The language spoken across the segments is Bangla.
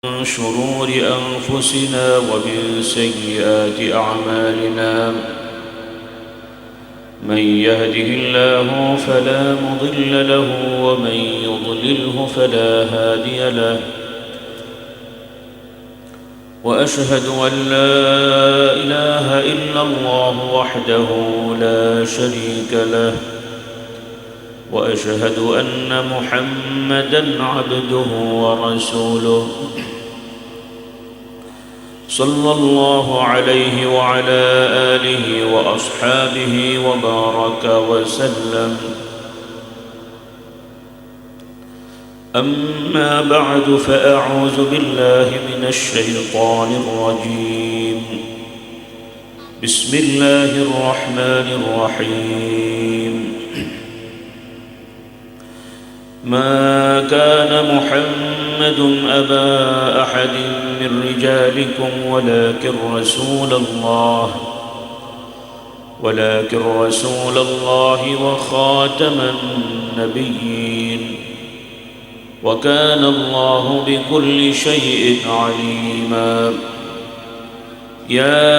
من شرور أنفسنا ومن سيئات أعمالنا. من يهده الله فلا مضل له ومن يضلله فلا هادي له. وأشهد أن لا إله إلا الله وحده لا شريك له. وأشهد أن محمدًا عبده ورسوله صلى الله عليه وعلى آله وأصحابه وبارك وسلم. أما بعد، فأعوذ بالله من الشيطان الرجيم. بسم الله الرحمن الرحيم. ما كان محمد أبا أحد من رجالكم ولكن رسول الله وخاتم النبيين، وكان الله بكل شيء عليما. يا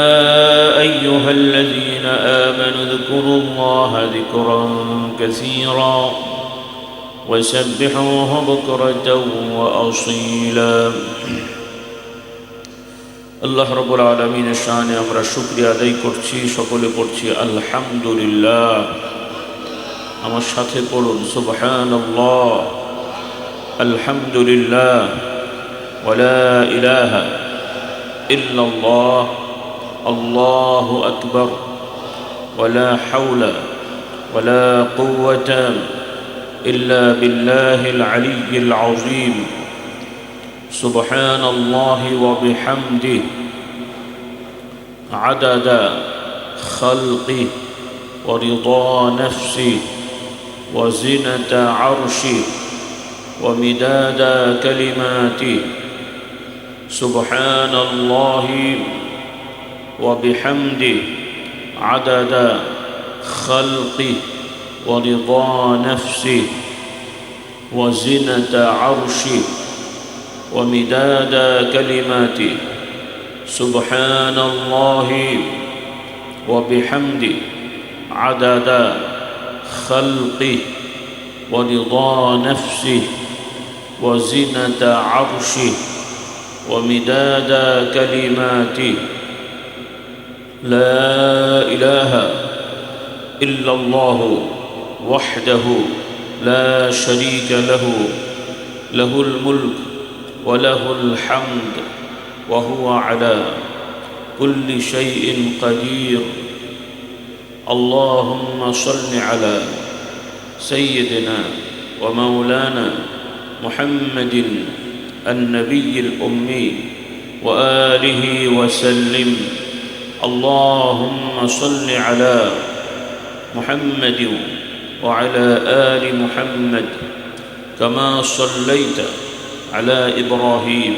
أيها الذين آمنوا اذكروا الله ذكرا كثيرا وسبحوه بكرة وأصيلا। আল্লাহ রাব্বুল আলামিনের শানে আমরা শুকরিয়া আদায় করছি, সকলে পড়ছি আলহামদুলিল্লাহ। আমার সাথে পড়ুন সুবহানাল্লাহ, আলহামদুলিল্লাহ, ওয়ালা ইলাহা ইল্লাল্লাহ, আল্লাহু আকবার, ওয়ালা হাওলা ওয়ালা কুওয়াতা إلا بالله العلي العظيم. سبحان الله وبحمده عدد خلقه ورضا نفسه وزنة عرشه ومداد كلماته. سبحان الله وبحمده عدد خلقه ورضا نفسه وزنة عرشه ومداد كلماته. سبحان الله وبحمده عدد خلقه ورضا نفسه وزنة عرشه ومداد كلماته. لا إله إلا الله وحده لا شريك له، له الملك وله الحمد وهو على كل شيء قدير. اللهم صل على سيدنا ومولانا محمد النبي الأمي وآله وسلم. اللهم صل على محمد وعلى آل محمد كما صليت على إبراهيم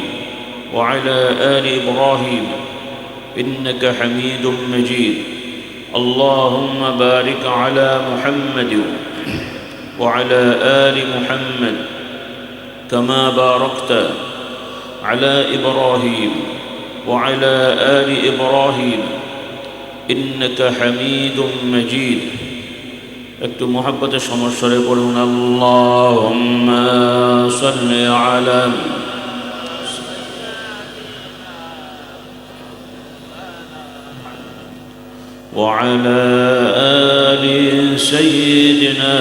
وعلى آل إبراهيم إنك حميد مجيد. اللهم بارك على محمد وعلى آل محمد كما باركت على إبراهيم وعلى آل إبراهيم إنك حميد مجيد. একটু মুহাব্বতের সমস্বরে পড়ুন আল্লাহুম্মা সাল্লি আলা ওয়া আলা আলি সাইয়্যিদিনা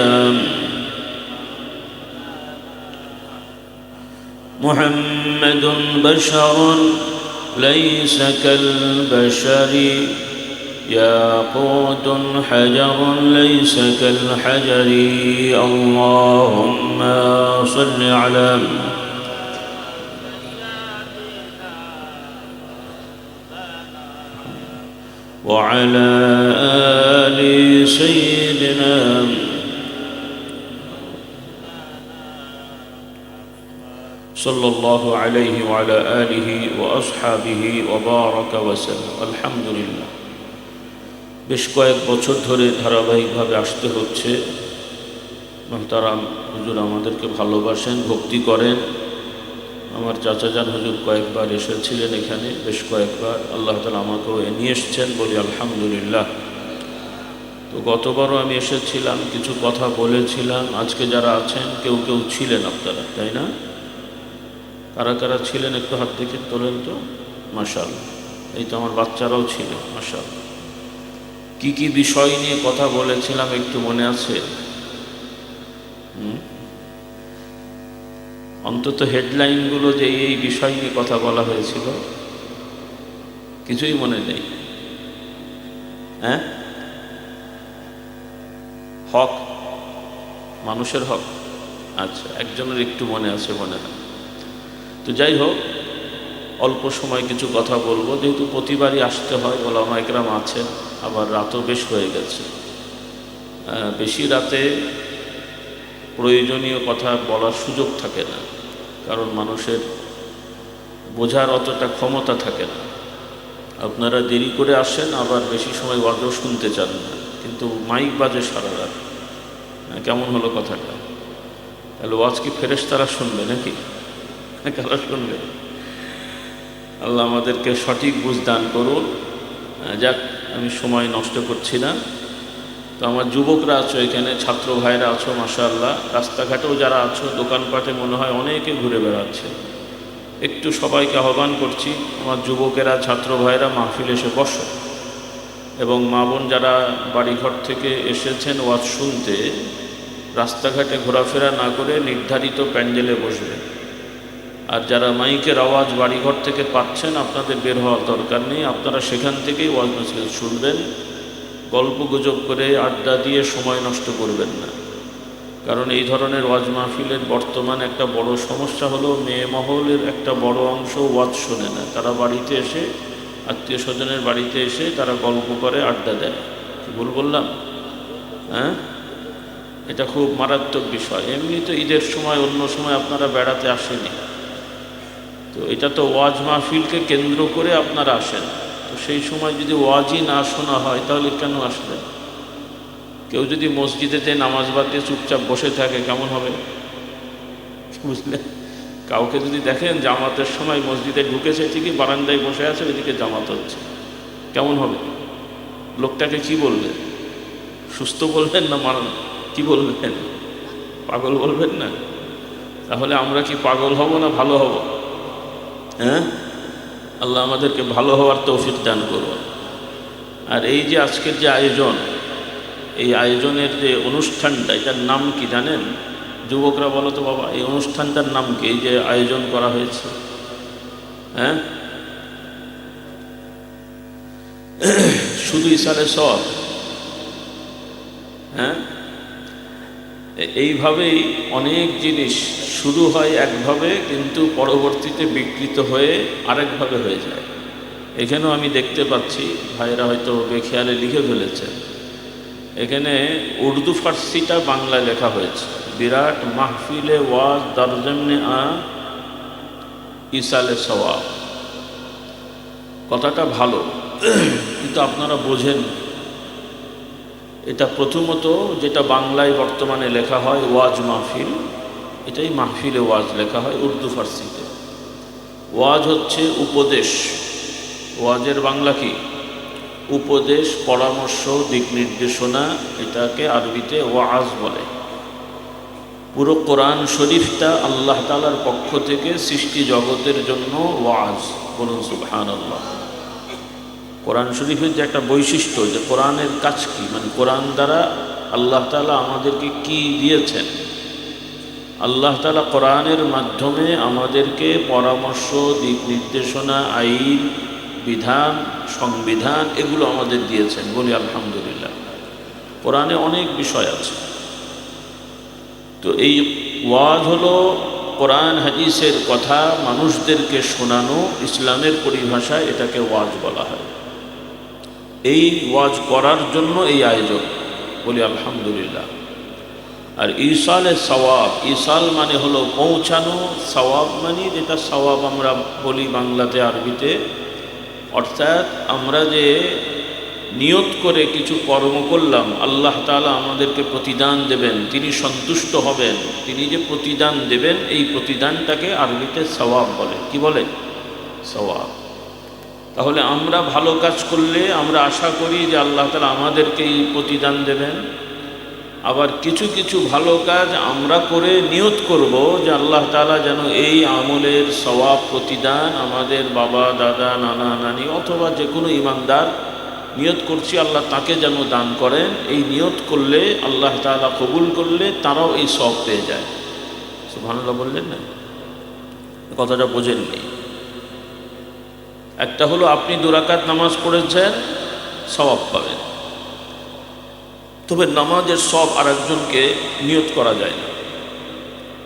মুহাম্মাদুন বাশারুন লাইসা কাল বাশারি ياقوت حجر ليس كالحجر. اللهم صل على وعلى آل سيدنا صلى الله عليه وعلى آله وأصحابه وبارك وسلم. الحمد لله. বেশ কয়েক বছর ধরে ধারাবাহিকভাবে আসতে হচ্ছে। মোহতারাম হুজুর আমাদেরকে ভালোবাসেন, ভক্তি করেন, আমার চাচাজান হুজুর কয়েকবার এসেছিলেন এখানে, বেশ কয়েকবার। আল্লাহ তাআলা আমাকেও নিয়ে এসছেন, বলি আলহামদুলিল্লাহ। তো গতবারও আমি এসেছিলাম, কিছু কথা বলেছিলাম। আজকে যারা আছেন কেউ কেউ ছিলেন আপনারা, তাই না? কারা কারা ছিলেন একটু হাত দেখে তোলেন তো। মাশাআল্লাহ, এই তো আমার বাচ্চারাও ছিল, মাশাআল্লাহ। কি কি বিষয় নিয়ে কথা বলেছিলাম একটু মনে আছে? অন্তত হেডলাইনগুলো যে এই বিষয় নিয়ে কথা বলা হয়েছিল কিছুই মনে নেই। হ্যাঁ, হক, মানুষের হক। আচ্ছা, একজনের একটু মনে আছে, মনে হয়। তো যাই হোক, অল্প সময় কিছু কথা বলবো, যেহেতু প্রতিবারই আসতে হয়, ওলামা একরাম আছেন, আবার রাতও বেশ হয়ে গেছে। বেশি রাতে প্রয়োজনীয় কথা বলার সুযোগ থাকে না, কারণ মানুষের বোঝার অতটা ক্ষমতা থাকে না। আপনারা দেরি করে আসেন, আবার বেশি সময় ওয়াজও শুনতে চান না, কিন্তু মাইক বাজে সারা রাত। কেমন হলো কথাটা? তাহলে ওয়াজ কি ফেরেশতারা শুনবে নাকি? কারা শুনবে? আল্লাহ আমাদেরকে সঠিক বুঝ দান করুন। যাক, আমি সময় নষ্ট করছি না। তো আমার যুবকরা আছো এখানে, ছাত্র ভাইরা আছো, মাশাআল্লাহ। রাস্তাঘাটেও যারা আছো, দোকানপাটে মনে হয় অনেকে ঘুরে বেড়াচ্ছে। একটু সবাইকে আহ্বান করছি, আমার যুবকেরা, ছাত্র ভাইরা মাহফিল এসে বসো, এবং মা বোন যারা বাড়িঘর থেকে এসেছেন ওয়াজ শুনতে, রাস্তাঘাটে ঘোরাফেরা না করে নির্ধারিত প্যান্ডেলে বসবে। আর যারা মাইকের আওয়াজ বাড়িঘর থেকে পাচ্ছেন, আপনাদের বের হওয়ার দরকার নেই, আপনারা সেখান থেকেই ওয়াজ নসিহত শুনবেন। গল্প গুজব করে, আড্ডা দিয়ে সময় নষ্ট করবেন না। কারণ এই ধরনের ওয়াজ মাহফিলের বর্তমান একটা বড় সমস্যা হলো, মেয়ে মহলের একটা বড় অংশ ওয়াজ শোনে না। তারা বাড়িতে এসে, আত্মীয় স্বজনের বাড়িতে এসে তারা গল্প করে, আড্ডা দেয়। কি ভুল বললাম? হ্যাঁ, এটা খুব মারাত্মক বিষয়। এমনি তো ঈদের সময়, অন্য সময় আপনারা বেড়াতে আসেনি, তো এটা তো ওয়াজ মাহফিলকে কেন্দ্র করে আপনারা আসেন। তো সেই সময় যদি ওয়াজই না শোনা হয়, তাহলে কেন আসলেন? কেউ যদি মসজিদেতে নামাজ বাদ দিয়ে চুপচাপ বসে থাকে, কেমন হবে? বুঝলেন? কাউকে যদি দেখেন জামাতের সময় মসজিদে ঢুকেছে, ঠিকই বারান্দায় বসে আছে, ওইদিকে জামাত হচ্ছে, কেমন হবে? লোকটাকে কি বলবেন? সুস্থ বলবেন না কি বলবেন? পাগল বলবেন না? তাহলে আমরা কি পাগল হব না ভালো হব? হ্যাঁ, আল্লাহ আমাদেরকে ভালো হওয়ার তৌফিক দান করুন। আর এই যে আজকের যে আয়োজন, এই আয়োজনের যে অনুষ্ঠানটা, এটার নাম কি জানেন? যুবকরা বলো তো বাবা, এই অনুষ্ঠানটার নাম কি? এই যে আয়োজন করা হয়েছে, হ্যাঁ, শুধু ইসালে সওয়াব। হ্যাঁ, এইভাবেই অনেক জিনিস শুরু হয় একভাবে, কিন্তু পরবর্তীতে বিকৃত হয়ে আরেকভাবে হয়ে যায়। এখানেও আমি দেখতে পাচ্ছি, ভাইরা হয়তো বেখেয়ালে লিখে ফেলেছে, এখানে উর্দু ফার্সিটা বাংলায় লেখা হয়েছে। বিরাট মাহফিলে ওয়াজ দারজমনে ইসালে সওয়াব। কথাটা ভালো, কিন্তু আপনারা বোঝেন, এটা প্রথমত যেটা বাংলায় বর্তমানে লেখা হয় ওয়াজ মাহফিল, এটাই মাহফিলে ওয়াজ লেখা হয় উর্দু ফার্সিতে। ওয়াজ হচ্ছে উপদেশ, ওয়াজের বাংলা কি? উপদেশ, পরামর্শ, দিক নির্দেশনা, এটাকে আরবিতে ওয়াজ বলে। পুরো কোরআন শরীফটা আল্লাহ তাআলার পক্ষ থেকে সৃষ্টি জগতের জন্য ওয়াজ। বলুন সুবহানাল্লাহ। কোরআন শরীফের যে একটা বৈশিষ্ট্য, যে কোরআনের কাজ কি, মানে কোরআন দ্বারা আল্লাহ তাআলা আমাদেরকে কি দিয়েছেন। আল্লাহ তাআলা কোরআনের মাধ্যমে আমাদেরকে পরামর্শ, দিক নির্দেশনা, আইন, বিধান, সংবিধান, এগুলো আমাদের দিয়েছেন। বলি আলহামদুলিল্লাহ। কোরআনে অনেক বিষয় আছে। তো এই ওয়াজ হলো কোরআন হাদিসের কথা মানুষদেরকে শোনানো। ইসলামের পরিভাষায় এটাকে ওয়াজ বলা হয়। এই ওয়াজ করার জন্য এই আয়োজন। বলি আলহামদুলিল্লাহ। আর ইসালে সওয়াব, ইসাল মানে হলো পৌঁছানো, সওয়াব মানে যেটা সওয়াব আমরা বলি বাংলাতে, আরবিতে, অর্থাৎ আমরা যে নিয়ত করে কিছু কর্ম করলাম, আল্লাহ তাআলা আমাদেরকে প্রতিদান দেবেন, তিনি সন্তুষ্ট হবেন, তিনি যে প্রতিদান দেবেন এই প্রতিদানটাকে আরবিতে সওয়াব বলে। কি বলে? সওয়াব। তাহলে আমরা ভালো কাজ করলে আমরা আশা করি যে আল্লাহ তাআলা আমাদেরকে এই প্রতিদান দেবেন। আবার কিছু কিছু ভালো কাজ আমরা করে নিয়ত করব যে আল্লাহ তাআলা যেন এই আমলের সওয়াব প্রতিদান আমাদের বাবা দাদা নানা নানি অথবা যে কোনো ঈমানদার নিয়ত করছি আল্লাহ তাকে যেন দান করেন। এই নিয়ত করলে আল্লাহ তাআলা কবুল করলে তারাও এই সওয়াব পেয়ে যায়। সুবহানাল্লাহ বললেন না? কথাটা বোঝেননি। একটা হলো আপনি 2 রাকাত নামাজ পড়েছেন, সওয়াব পাবেন। তবে নামাজের সব আরেকজনকে নিয়ত করা যায় না।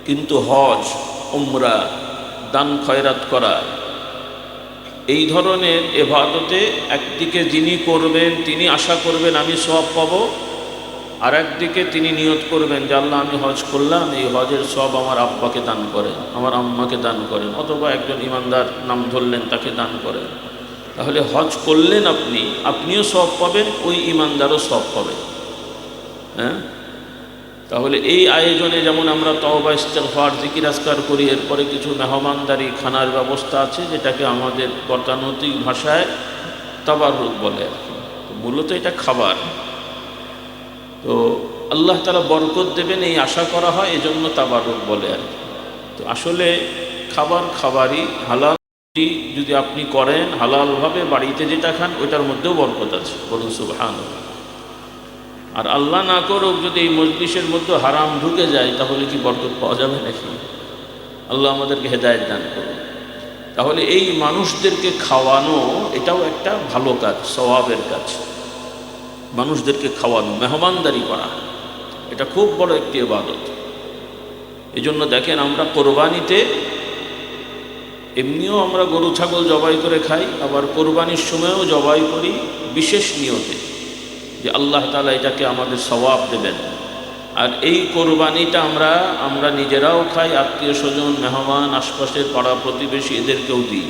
কিন্তু হজ, উমরা, দান খয়রাত করা, এই ধরনের ইবাদতে একদিকে যিনি করবেন তিনি আশা করবেন আমি সওয়াব পাবো, আর একদিকে তিনি নিয়ত করবেন যে আল্লাহ আমি হজ করলাম, এই হজের সব আমার আব্বাকে দান করেন, আমার আম্মাকে দান করেন, অথবা একজন ঈমানদার নাম ধরলেন তাকে দান করেন। তাহলে হজ করলেন আপনিও সওয়াব পাবেন, ওই ঈমানদারও সওয়াব পাবেন। হ্যাঁ, তাহলে এই আয়োজনে যেমন আমরা তওবা ইস্তেগফার জিকির আজকার করি, এরপরে কিছু মেহমানদারি খানার ব্যবস্থা আছে যেটাকে আমাদের গতানুগতিক ভাষায় তাবাররুক বলে। মূলত এটা খাবার। তো আল্লাহ তাআলা বরকত দেবেন এই আশা করা হয়, এজন্য তাবাররুক বলে আর কি। তো আসলে খাবারই হালাল যদি আপনি করেন, হালালভাবে বাড়িতে যেটা খান ওইটার মধ্যেও বরকত আছে। বলুন সুবহানাল্লাহ। আর আল্লাহ না করুক যদি এই মজলিসের মধ্যে হারাম ঢুকে যায় তাহলে কি বরকত পাওয়া যাবে নাকি? আল্লাহ আমাদেরকে হেদায়েত দান করুন। তাহলে এই মানুষদেরকে খাওয়ানো এটাও একটা ভালো কাজ, সওয়াবের কাজ। মানুষদেরকে খাওয়ানো, মেহমানদারি করা, এটা খুব বড় একটি ইবাদত। এই জন্য দেখেন আমরা কোরবানিতে এমনিও আমরা গরু ছাগল জবাই করে খাই, আবার কোরবানির সময়ও জবাই করি বিশেষ নিয়তে যে আল্লাহ তাআলা এটাকে আমাদের সওয়াব দেবেন। আর এই কোরবানিটা আমরা নিজেরাও খাই, আত্মীয় স্বজন, মেহমান, আশপাশের পাড়া প্রতিবেশী এদেরকেও দিই।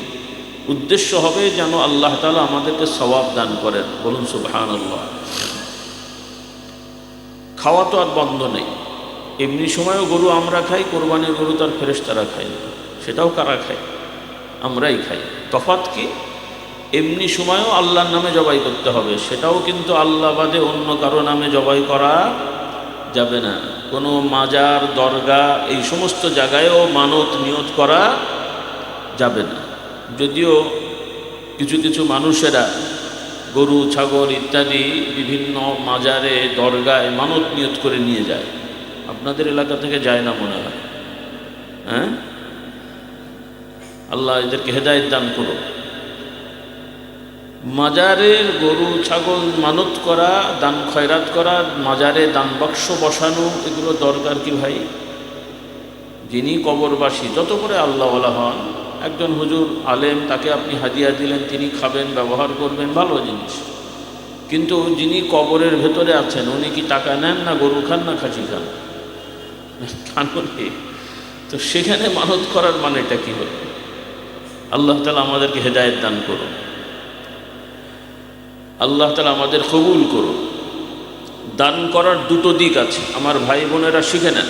উদ্দেশ্য হবে যেন আল্লাহ তাআলা আমাদেরকে সওয়াব দান করেন। বলুন সুবহানাল্লাহ। খাওয়া তো আর বন্ধ নেই। এমনি সময়ও গরু আমরা খাই, কোরবানির গরু তার ফেরেশতারা খায় না, সেটাও কারা খায়? আমরাই খাই। তফাৎ কি? এমনি সময়ও আল্লাহর নামে জবাই করতে হবে, সেটাও কিন্তু আল্লাহ বাদে অন্য কারো নামে জবাই করা যাবে না। কোনো মাজার, দরগা এই সমস্ত জায়গায়ও মানত নিয়ত করা যাবে না। যদিও কিছু কিছু মানুষেরা গরু ছাগল ইত্যাদি বিভিন্ন মাজারে দরগায় মানত নিয়ত করে নিয়ে যায়। আপনাদের এলাকা থেকে যায় না মনে হয়। হ্যাঁ, আল্লাহ এদেরকে হেদায়েত দান করুন। মাজারের গরু ছাগল মানত করা, দান খয়রাত করা, মাজারে দান বাক্স বসানো, এগুলো দরকার কি ভাই? যিনি কবরবাসী, যত করে আল্লাহওয়ালা হন, একজন হুজুর আলেম, তাকে আপনি হাদিয়া দিলেন, তিনি খাবেন, ব্যবহার করবেন, ভালো জিনিস। কিন্তু যিনি কবরের ভেতরে আছেন উনি কি টাকা নেন, না গরু খান, না খাসি খান? তো সেখানে মানত করার মানেটা কি হলো? আল্লাহ তাআলা আমাদেরকে হেদায়েত দান করুন। আল্লাহ তাআলা আমাদের কবুল করুন। দান করার দুটো দিক আছে, আমার ভাই বোনেরা শিখে নেন।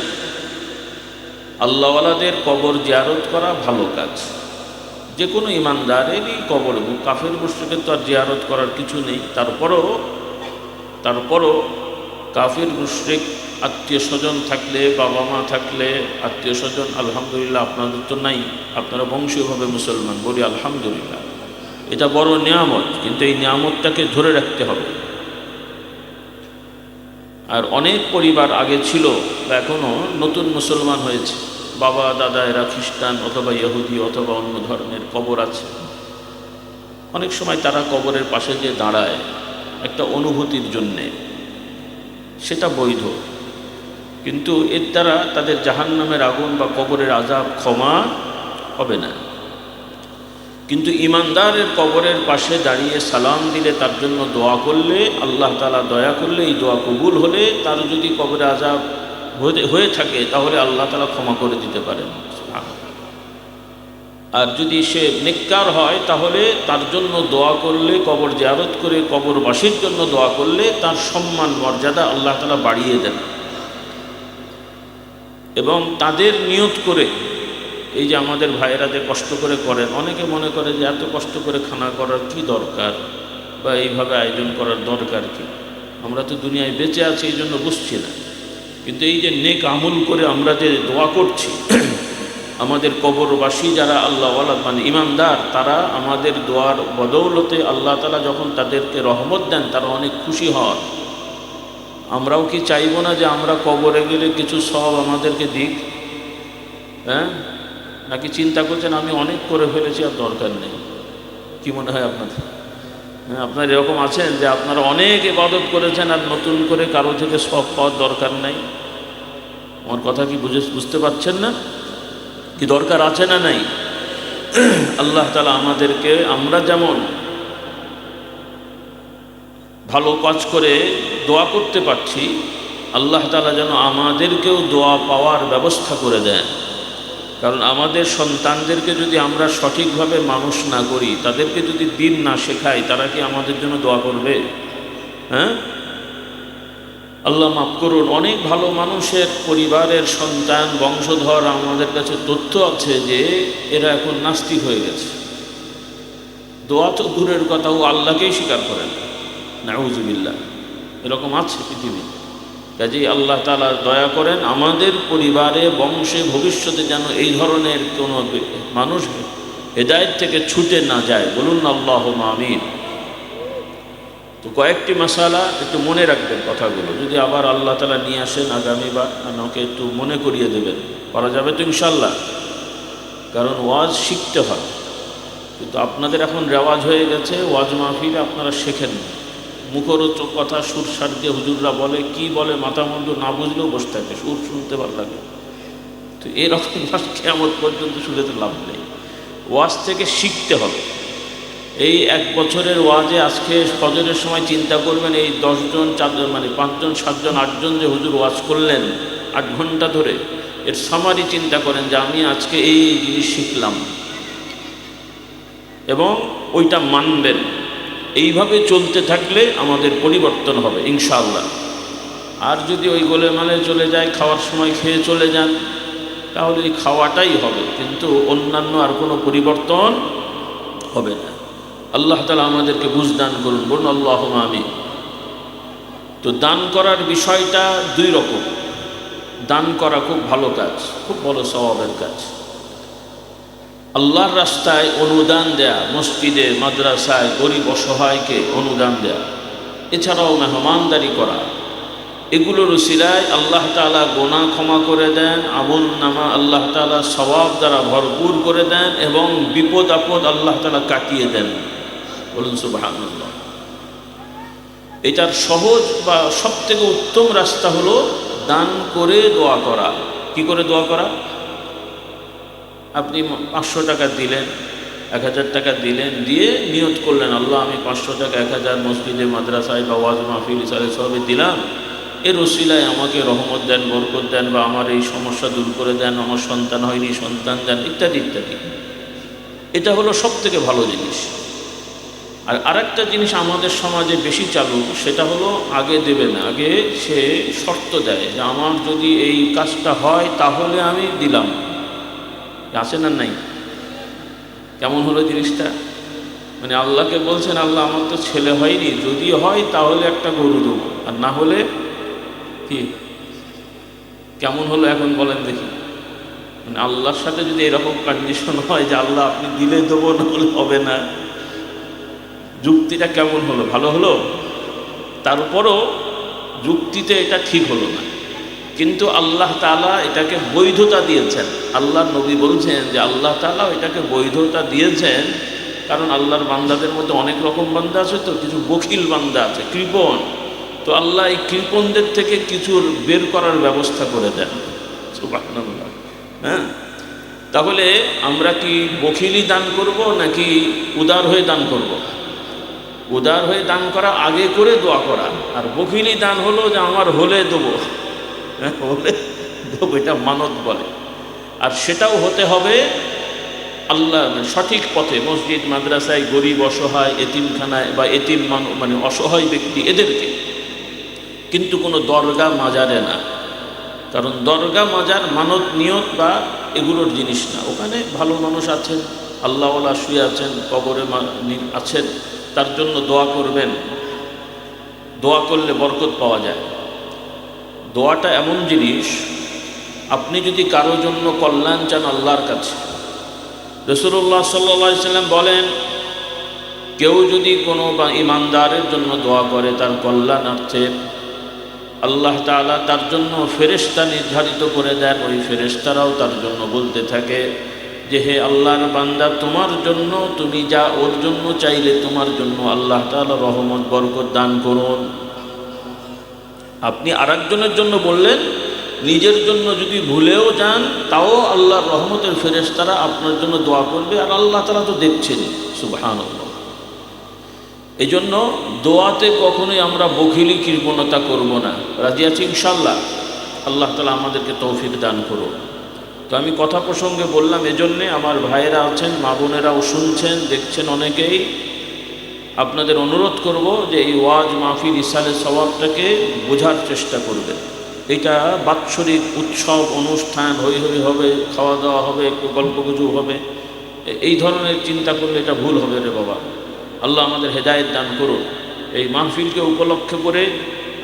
আল্লাহওয়ালাদের কবর জিয়ারত করা ভালো কাজ। যে কোনো ইমানদারেরই কবর, কাফের মুশরিকের তো আর জিয়ারত করার কিছু নেই। তারপরও কাফের মুশরিক আত্মীয় স্বজন থাকলে, বাবা মা থাকলে, আত্মীয় স্বজন, আলহামদুলিল্লাহ আপনাদের তো নাই, আপনারা বংশীয়ভাবে মুসলমান, বলি আলহামদুলিল্লাহ, এটা বড় নিয়ামত। কিন্তু এই নিয়ামতটাকে ধরে রাখতে হবে। আর অনেক পরিবার আগে ছিল বা এখনও নতুন মুসলমান হয়েছে, বাবা দাদা এরা খ্রিস্টান অথবা ইহুদি অথবা অন্য ধর্মের, কবর আছে। অনেক সময় তারা কবরের পাশে যে দাঁড়ায় একটা অনুভূতির জন্যে, সেটা বৈধ। কিন্তু এর দ্বারা তাদের জাহান্নামের আগুন বা কবরের আযাব ক্ষমা হবে না। কিন্তু ইমানদারের কবরের পাশে দাঁড়িয়ে সালাম দিলে, তার জন্য দোয়া করলে, আল্লাহ তাআলা দয়া করলে, এই দোয়া কবুল হলে, তার যদি কবরে আযাব হয়ে থাকে তাহলে আল্লাহ তাআলা ক্ষমা করে দিতে পারেন। আর যদি সে নেককার হয় তাহলে তার জন্য দোয়া করলে, কবর জিয়ারত করে কবরবাসীর জন্য দোয়া করলে তার সম্মান মর্যাদা আল্লাহ তাআলা বাড়িয়ে দেন। এবং তাদের নিয়ত করে, এই যে আমাদের ভাইয়েরা যে কষ্ট করে করেন, অনেকে মনে করে যে এত কষ্ট করে খানা করার কি দরকার, বা এইভাবে আয়োজন করার দরকার কি, আমরা তো দুনিয়ায় বেঁচে আছি এই জন্য বুঝছি না। কিন্তু এই যে নেক আমল করে আমরা যে দোয়া করছি, আমাদের কবরবাসী যারা আল্লাহওয়ালা মানে ইমানদার, তারা আমাদের দোয়ার বদৌলতে আল্লাহ তাআলা যখন তাদেরকে রহমত দেন তারা অনেক খুশি হন। আমরাও কি চাইব না যে আমরা কবরে গেলে কিছু সওয়াব আমাদেরকে দিক? হ্যাঁ, নাকি চিন্তা করছেন আমি অনেক করে ফেলেছি আর দরকার নেই? কি মনে হয় আপনাদের? হ্যাঁ, আপনারা এরকম আছেন যে আপনারা অনেক ইবাদত করেছেন আর নতুন করে কারো থেকে সওয়াব পাওয়ার দরকার নাই? আমার কথা কি বুঝতে পারছেন না? কি দরকার আছে না নাই? আল্লাহ তাআলা আমাদেরকে, আমরা যেমন ভালো কাজ করে দোয়া করতে পারছি, আল্লাহ তাআলা যেন আমাদেরকেও দোয়া পাওয়ার ব্যবস্থা করে দেন। কারণ আমাদের সন্তানদেরকে যদি আমরা সঠিকভাবে মানুষ না করি, তাদেরকে যদি দিন না শেখাই, তারা কি আমাদের জন্য দোয়া করবে? হ্যাঁ, আল্লাহ মাফ করুন, অনেক ভালো মানুষের পরিবারের সন্তান বংশধর আমাদের কাছে তথ্য আছে যে এরা এখন নাস্তিক হয়ে গেছে। দোয়া তো দূরের কথা, ও আল্লাহকেই স্বীকার করেন, নাউযুবিল্লাহ। এরকম আছে পৃথিবী। কাজেই আল্লাহ তাআলা দয়া করেন আমাদের পরিবারে, বংশে, ভবিষ্যতে যেন এই ধরনের কোনো মানুষ হেদায়েত থেকে ছুটে না যায়। বলুন আল্লাহুম্মা আমিন। তো কয়েকটি মাসালা একটু মনে রাখবেন কথাগুলো, যদি আবার আল্লাহ তাআলা নিয়ে আসেন আগামীবার আমাকে একটু মনে করিয়ে দেবেন। করা যাবে তো ইনশাল্লাহ? কারণ ওয়াজ শিখতে হয়, কিন্তু আপনাদের এখন রেওয়াজ হয়ে গেছে ওয়াজ মাহফিলে আপনারা শেখেন না। মুখরোচক কথা সুরসার দিয়ে হুজুররা বলে, কি বলে মাথা মুন্ডু না বুঝলেও বসে থাকে, সুর শুনতে ভালো লাগে। তো এরকম কিয়ামত পর্যন্ত শুনে তো লাভ নেই। ওয়াজ থেকে শিখতে হবে। এই এক বছরের ওয়াজে আজকে ফজরের সময় চিন্তা করবেন, এই 10 জন 4 জন মানে 5 জন 7 জন 8 জন যে হুজুর ওয়াজ করলেন 8 ঘন্টা ধরে, এর সামারি চিন্তা করেন যে আমি আজকে এই জিনিস শিখলাম, এবং ওইটা মানবেন। এইভাবে চলতে থাকলে আমাদের পরিবর্তন হবে ইনশাআল্লাহ। আর যদি ওই গোলেমালে চলে যায়, খাওয়ার সময় খেয়ে চলে যান, তাহলে এই খাওয়াটাই হবে, কিন্তু অন্যান্য আর কোনো পরিবর্তন হবে না। আল্লাহ তাআলা আমাদেরকে বুঝদান করুন। বলুন আল্লাহুম্মা আমিন। তো দান করার বিষয়টা 2 রকম। দান করা খুব ভালো কাজ, খুব বড় সওয়াবের কাজ। আল্লাহর রাস্তায় অনুদান দেয়া, মসজিদে মাদ্রাসায় গরিব অসহায়কে অনুদান দেয়া, এছাড়াও মেহমানদারি করা, এগুলোর উসিলায় আল্লাহ তাআলা গুনাহ ক্ষমা করে দেন, আমল নামা আল্লাহ তাআলা সওয়াব দ্বারা ভরপুর করে দেন, এবং বিপদ আপদ আল্লাহ তাআলা কাটিয়ে দেন। বলুন সুবহানাল্লাহ। এটার সহজ বা সবথেকে উত্তম রাস্তা হলো দান করে দোয়া করা। কি করে দোয়া করা? আপনি 500 টাকা দিলেন, 1000 টাকা দিলেন, দিয়ে নিয়ত করলেন আল্লাহ আমি 500 টাকা 1000 মসজিদে মাদ্রাসায় বা ওয়াজ মাহফিল ইসালে সবে দিলাম, এর ওসিলায় আমাকে রহমত দেন, বরকত দেন, বা আমার এই সমস্যা দূর করে দেন, আমার সন্তান হয়নি সন্তান দেন, ইত্যাদি ইত্যাদি। এটা হলো সবথেকে ভালো জিনিস। আর আরেকটা জিনিস আমাদের সমাজে বেশি চালু, সেটা হলো আগে দেবে না, আগে সে শর্ত দেয় যে আমার যদি এই কাজটা হয় তাহলে আমি দিলাম। আছে না নাই? কেমন হলো জিনিসটা? মানে আল্লাহকে বলছেন আল্লাহ আমার তো ছেলে হয়নি, যদি হয় তাহলে একটা গরু দেবো, আর না হলে কি? কেমন হলো এখন বলেন দেখি? মানে আল্লাহর সাথে যদি এরকম কন্ডিশন হয় যে আল্লাহ আপনি দিলে দেবো, না হলে হবে না, যুক্তিটা কেমন হলো? ভালো হলো? তারপরও যুক্তিতে এটা ঠিক হলো না, কিন্তু আল্লাহ তাআলা এটাকে বৈধতা দিয়েছেন। আল্লাহ নবী বলছেন যে আল্লাহ তাআলা এটাকে বৈধতা দিয়েছেন, কারণ আল্লাহর বান্দাদের মধ্যে অনেক রকম বান্দা আছে, তো কিছু বখিল বান্দা আছে, কৃপণ। তো আল্লাহ এই কৃপণদের থেকে কিছু বের করার ব্যবস্থা করে দেন। সুবহানাল্লাহ। হ্যাঁ, তাহলে আমরা কি বখিলি দান করব নাকি উদার হয়ে দান করব? উদার হয়ে দান করা আগে করে দোয়া করা, আর বখিলি দান হলো যে আমার হলে দেবো, হলে দেবো, এটা মানত বলে। আর সেটাও হতে হবে আল্লাহ সঠিক পথে মসজিদ মাদ্রাসায় গরিব অসহায় এতিমখানায় বা এতিম মানে অসহায় ব্যক্তি এদেরকে, কিন্তু কোনো দরগা মাজারে না। কারণ দরগা মাজার মানত নিয়ত বা এগুলোর জিনিস না। ওখানে ভালো মানুষ আছেন, আল্লাহওয়ালা শুয়ে আছেন, কবরে আছেন, তার জন্য দোয়া করবেন। দোয়া করলে বরকত পাওয়া যায়। দোয়াটা এমন জিনিস, আপনি যদি কারো জন্য কল্যাণ চান আল্লাহর কাছে, রাসূলুল্লাহ সাল্লাল্লাহু আলাইহি সাল্লাম বলেন, কেউ যদি কোনো ইমানদারের জন্য দোয়া করে তার কল্যাণার্থে, আল্লাহ তাআলা তার জন্য ফেরেশতা নির্ধারিত করে দেন। ওই ফেরেশতারাও তার জন্য বলতে থাকে যে হে আল্লাহর বান্দা, তোমার জন্য তুমি যা ওর জন্য চাইলে তোমার জন্য আল্লাহ তাআলা রহমত বরকত দান করুন। আপনি আরেকজনের জন্য বললেন, নিজের জন্য যদি ভুলেও যান তাও আল্লাহর রহমতের ফেরেশতারা আপনার জন্য দোয়া করবে, আর আল্লাহ তাআলা তো দেখছেন। সুবহানাল্লাহ। এই জন্য দোয়াতে কখনোই আমরা বখিলি কৃপণতা করব না। রাজি আছি ইনশাআল্লাহ? আল্লাহ তাআলা আমাদেরকে তৌফিক দান করুন। তো আমি কথা প্রসঙ্গে বললাম এজন্যে, আমার ভাইয়েরা আছেন, মা বোনেরাও শুনছেন দেখছেন অনেকেই, আপনাদের অনুরোধ করব যে এই ওয়াজ মাহফিল ইসালের সওয়াবটাকে বোঝার চেষ্টা করবেন। এটা বাৎসরিক উৎসব অনুষ্ঠান, হই হই হবে, খাওয়া দাওয়া হবে, একটু গল্পগুজব হবে, এই ধরনের চিন্তা করলে এটা ভুল হবে রে বাবা। আল্লাহ আমাদের হেদায়েত দান করুন। এই মাহফিলকে উপলক্ষ করে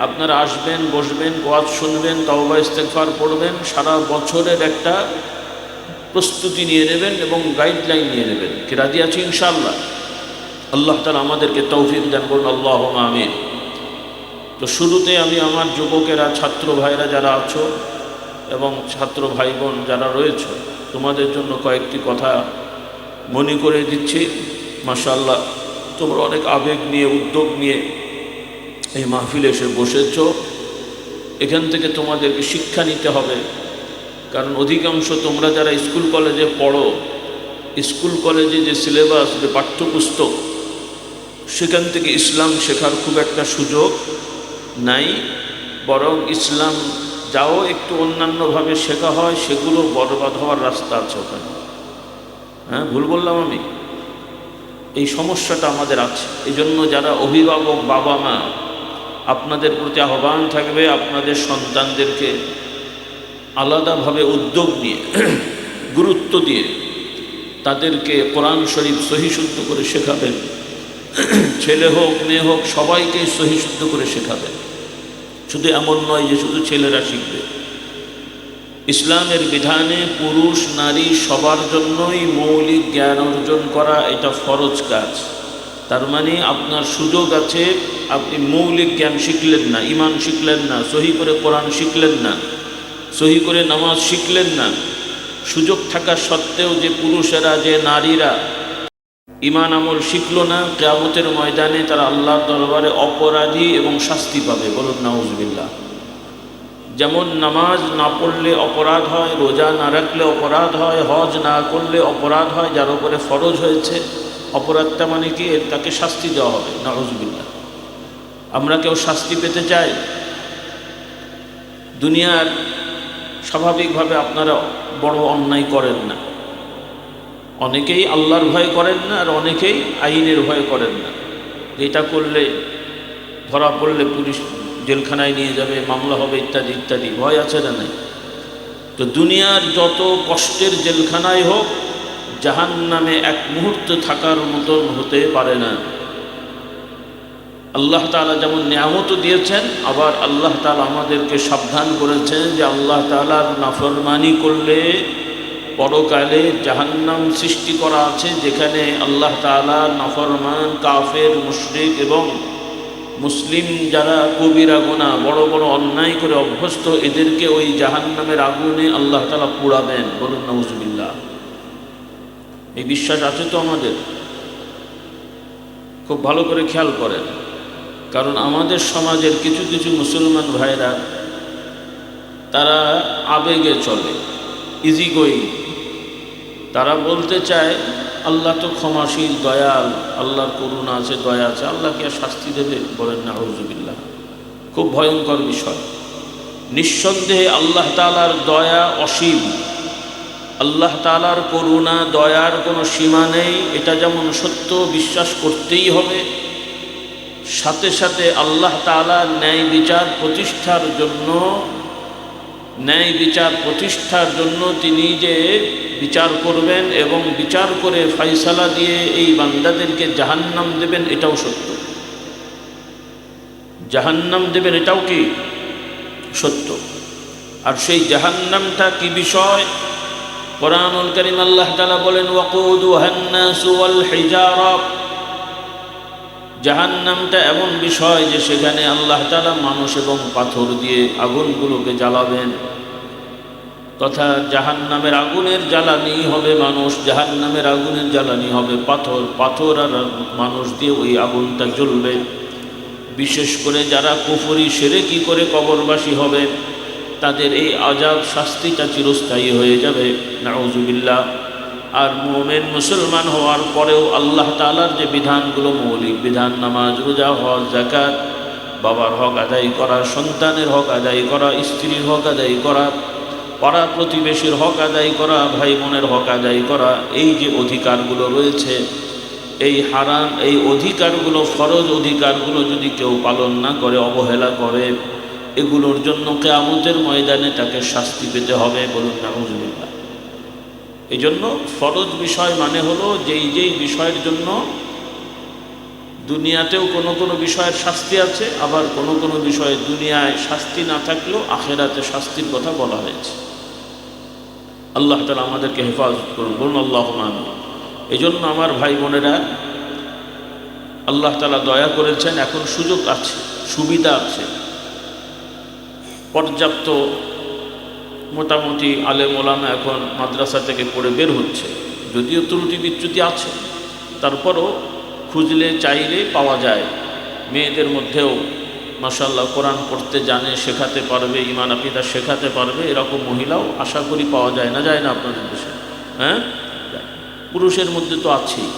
আপনারা আসবেন, বসবেন, ওয়াজ শুনবেন, তাওবা ইস্তেগফার পড়বেন, সারা বছরের একটা প্রস্তুতি নিয়ে নেবেন এবং গাইডলাইন নিয়ে নেবেন। কি রাজি আছি ইনশাআল্লাহ? আল্লাহ তাআলা আমাদেরকে তৌফিক দান করুন, আল্লাহুম্মা আমিন। তো শুরুতে আমি আমার যুবকেরা, ছাত্র ভাইরা যারা আছো এবং ছাত্র ভাই বোন যারা রয়েছে, তোমাদের জন্য কয়েকটি কথা মনে করে দিচ্ছি। মাশাআল্লাহ, তোমরা অনেক আবেগ নিয়ে, উদ্যোগ নিয়ে এই মাহফিলে এসে বসেছ। এখান থেকে তোমাদেরকে শিক্ষা নিতে হবে, কারণ অধিকাংশ তোমরা যারা স্কুল কলেজে পড়ো, স্কুল কলেজে যে সিলেবাস, যে পাঠ্যপুস্তক, সেখান থেকে ইসলাম শেখার খুব একটা সুযোগ নাই। বরং ইসলাম যাও একটু অন্যান্যভাবে শেখা হয়, সেগুলো বরবাদ হওয়ার রাস্তা আছে ওখানে। হ্যাঁ, ভুল বললাম আমি? এই সমস্যাটা আমাদের আছে। এই জন্য যারা অভিভাবক, বাবা মা, আপনাদের প্রতি আহ্বান থাকবে, আপনাদের সন্তানদেরকে আলাদাভাবে উদ্যোগ নিয়ে, গুরুত্ব দিয়ে তাদেরকে কোরআন শরীফ সহি শুদ্ধ করে শেখাবেন। ছেলে হোক মেয়ে হোক সবাইকেই সহি শুদ্ধ করে শেখাবেন। শুধু এমন নয় যে শুধু ছেলেরা শিখবে। ইসলামের বিধানে পুরুষ নারী সবার জন্যই মৌলিক জ্ঞান অর্জন করা এটা ফরজ কাজ। তার মানে আপনার সুযোগ আছে, আপনি মৌলিক জ্ঞান শিখলেন না, ইমান শিখলেন না, সহি করে কোরআন শিখলেন না, সহি করে নামাজ শিখলেন না, সুযোগ থাকা সত্ত্বেও যে পুরুষেরা, যে নারীরা ইমান আমল শিখল না, কিয়ামতের ময়দানে তারা আল্লাহর দরবারে অপরাধী এবং শাস্তি পাবে। বলুন নাউজুবিল্লাহ। যেমন নামাজ না পড়লে অপরাধ হয়, রোজা না রাখলে অপরাধ হয়, হজ না করলে অপরাধ হয়, যার উপরে ফরজ হয়েছে, অপরাধটা মানে কি, তাকে শাস্তি দেওয়া হবে। নাউজুবিল্লাহ। আমরা কেউ শাস্তি পেতে চাই? দুনিয়ার স্বাভাবিকভাবে আপনারা বড় অন্যায় করেন না, অনেকেই আল্লাহর ভয় করেন না, আর অনেকেই আইনের ভয় করেন না। এটা করলে ধরা পড়লে পুলিশ জেলখানায় নিয়ে যাবে, মামলা হবে, ইত্যাদি ইত্যাদি ভয় আছে না নাই? তো দুনিয়ার যত কষ্টের জেলখানায় হোক, জাহান্নামে এক মুহূর্ত থাকার মতন হতে পারে না। আল্লাহ তাআলা যেমন নিয়ামতও দিয়েছেন, আবার আল্লাহ তাআলা আমাদেরকে সাবধান করেছেন যে আল্লাহ তাআলার নাফরমানি করলে পরকালে জাহান্নাম সৃষ্টি করা আছে, যেখানে আল্লাহ তাআলা নাফরমান, কাফের, মুশরিক এবং মুসলিম যারা কবিরা গুনাহ, বড় বড় অন্যায় করে অভ্যস্ত, এদেরকে ওই জাহান্নামের আগুনে আল্লাহ তাআলা পুড়াবেন। বলুন নাউজুবিল্লাহ। এই বিশ্বাস আছে তো আমাদের? খুব ভালো করে খেয়াল করেন, কারণ আমাদের সমাজের কিছু কিছু মুসলমান ভাইরা তারা আবেগে চলে, ইজি গোয়িং। তারা বলতে চায় আল্লাহ তো ক্ষমাশীল, দয়াল, আল্লাহর করুণা আছে, দয়া আছে, আল্লাহ কি আর শাস্তি দেবে? বলেন নাউজুবিল্লাহ। খুব ভয়ঙ্কর বিষয়। নিঃসন্দেহে আল্লাহ তাআলার দয়া অসীম, আল্লাহ তাআলার করুণা দয়ার কোনো সীমা নেই, এটা যেমন সত্য বিশ্বাস করতেই হবে, সাথে সাথে আল্লাহ তাআলা ন্যায় বিচার প্রতিষ্ঠার জন্য তিনি যে বিচার করবেন এবং বিচার করে ফয়সালা দিয়ে এই বান্দাদেরকে জাহান্নাম দেবেন, এটাও সত্য। জাহান্নাম দেবেন, এটাও কি সত্য। আর সেই জাহান্নামটা কি বিষয়? কোরআনুল কারীম আল্লাহ তাআলা বলেন, ওয়াকুদুহান নাসু ওয়াল হিজারা। জাহান্নামটা এমন বিষয় যে সেখানে আল্লাহ তাআলা মানুষ এবং পাথর দিয়ে আগুনগুলোকে জ্বালাবেন, তথা জাহান্নামের আগুনের জ্বালানি হবে মানুষ, জাহান্নামের আগুনের জ্বালানি হবে পাথর, পাথর আর মানুষ দিয়ে ওই আগুনটা জ্বলবে। বিশেষ করে যারা কুফরি শিরকি করে কবরবাসী হবে তাদের এই আযাব শাস্তিটা চিরস্থায়ী হয়ে যাবে, নাউযুবিল্লাহ। আর মুমিন মুসলমান হওয়ার পরেও আল্লাহ তাআলার যে বিধানগুলো, মৌলিক বিধান, নামাজ, রোজা, হজ, যাকাত, বাবার হক আদায় করা, সন্তানের হক আদায় করা, স্ত্রীর হক আদায় করা, পাড়া প্রতিবেশীর হক আদায় করা, ভাই বোনের হক আদায় করা, এই যে অধিকারগুলো রয়েছে, এই অধিকারগুলো, ফরজ অধিকারগুলো যদি কেউ পালন না করে, অবহেলা করে, এগুলোর জন্য কিয়ামতের ময়দানে তাকে শাস্তি পেতে হবে। বলুন নাউযুবিল্লাহ। এই জন্য ফরজ বিষয় মানে হলো যেই বিষয়ের জন্য দুনিয়াতেও কোনো বিষয়ের শাস্তি আছে, আবার কোনো বিষয়ে দুনিয়ায় শাস্তি না থাকলেও আখিরাতে শাস্তির কথা বলা হয়েছে। আল্লাহ তাআলা আমাদেরকে হেফাজত করুন, বলুন আল্লাহুম্মা আমিন। এই জন্য আমার ভাই বোনেরা, আল্লাহ তাআলা দয়া করেছেন, এখন সুযোগ আছে, সুবিধা আছে, পর্যাপ্ত মোটামুটি আলেম ওলামা এখন মাদ্রাসা থেকে পড়ে বের হচ্ছে, যদিও ত্রুটি বিচ্যুতি আছে, তারপরও খুঁজলে চাইলে পাওয়া যায়। মেয়েদের মধ্যেও মাশাআল্লাহ কোরআন পড়তে জানে, শেখাতে পারবে, ঈমান আকীদা শেখাতে পারবে, এরকম মহিলাও আশা করি পাওয়া যায় না, যায় না আপনাদের দেশে? হ্যাঁ, পুরুষের মধ্যে তো আছেই।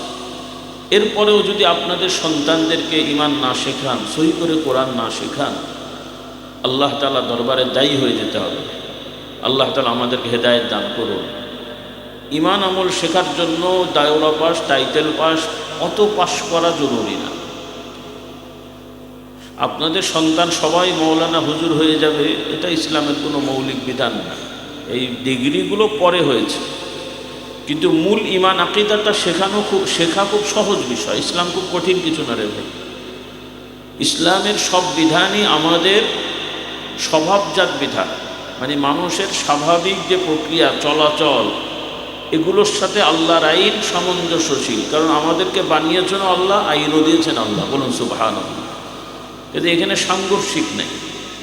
এরপরেও যদি আপনাদের সন্তানদেরকে ঈমান না শেখান, সহি করে কোরআন না শেখান, আল্লাহ তাআলা দরবারে দায়ী হয়ে যেতে হবে। আল্লাহ তাআলা আমাদেরকে হেদায়েত দান করুন। ঈমান আমল শেখার জন্য দায়রা পাস, টাইটেল পাস, অত পাস করা জরুরি না। আপনাদের সন্তান সবাই মৌলানা হুজুর হয়ে যাবে, এটা ইসলামের কোনো মৌলিক বিধান না। এই ডিগ্রিগুলো পরে হয়েছে, কিন্তু মূল ঈমান আকীদাটা শেখা খুব সহজ বিষয়। ইসলাম খুব কঠিন কিছু না রে ভাই। ইসলামের সব বিধানই আমাদের স্বভাবজাত বিধান, মানে মানুষের স্বাভাবিক যে প্রক্রিয়া, চলাচল, এগুলোর সাথে আল্লাহর আইন সামঞ্জস্যশীল। কারণ আমাদেরকে বানিয়েছেন আল্লাহ, আইনও দিয়েছেন আল্লাহ, বলুন সুবহানাল্লাহ। কিন্তু এখানে সাংঘর্ষিক নেই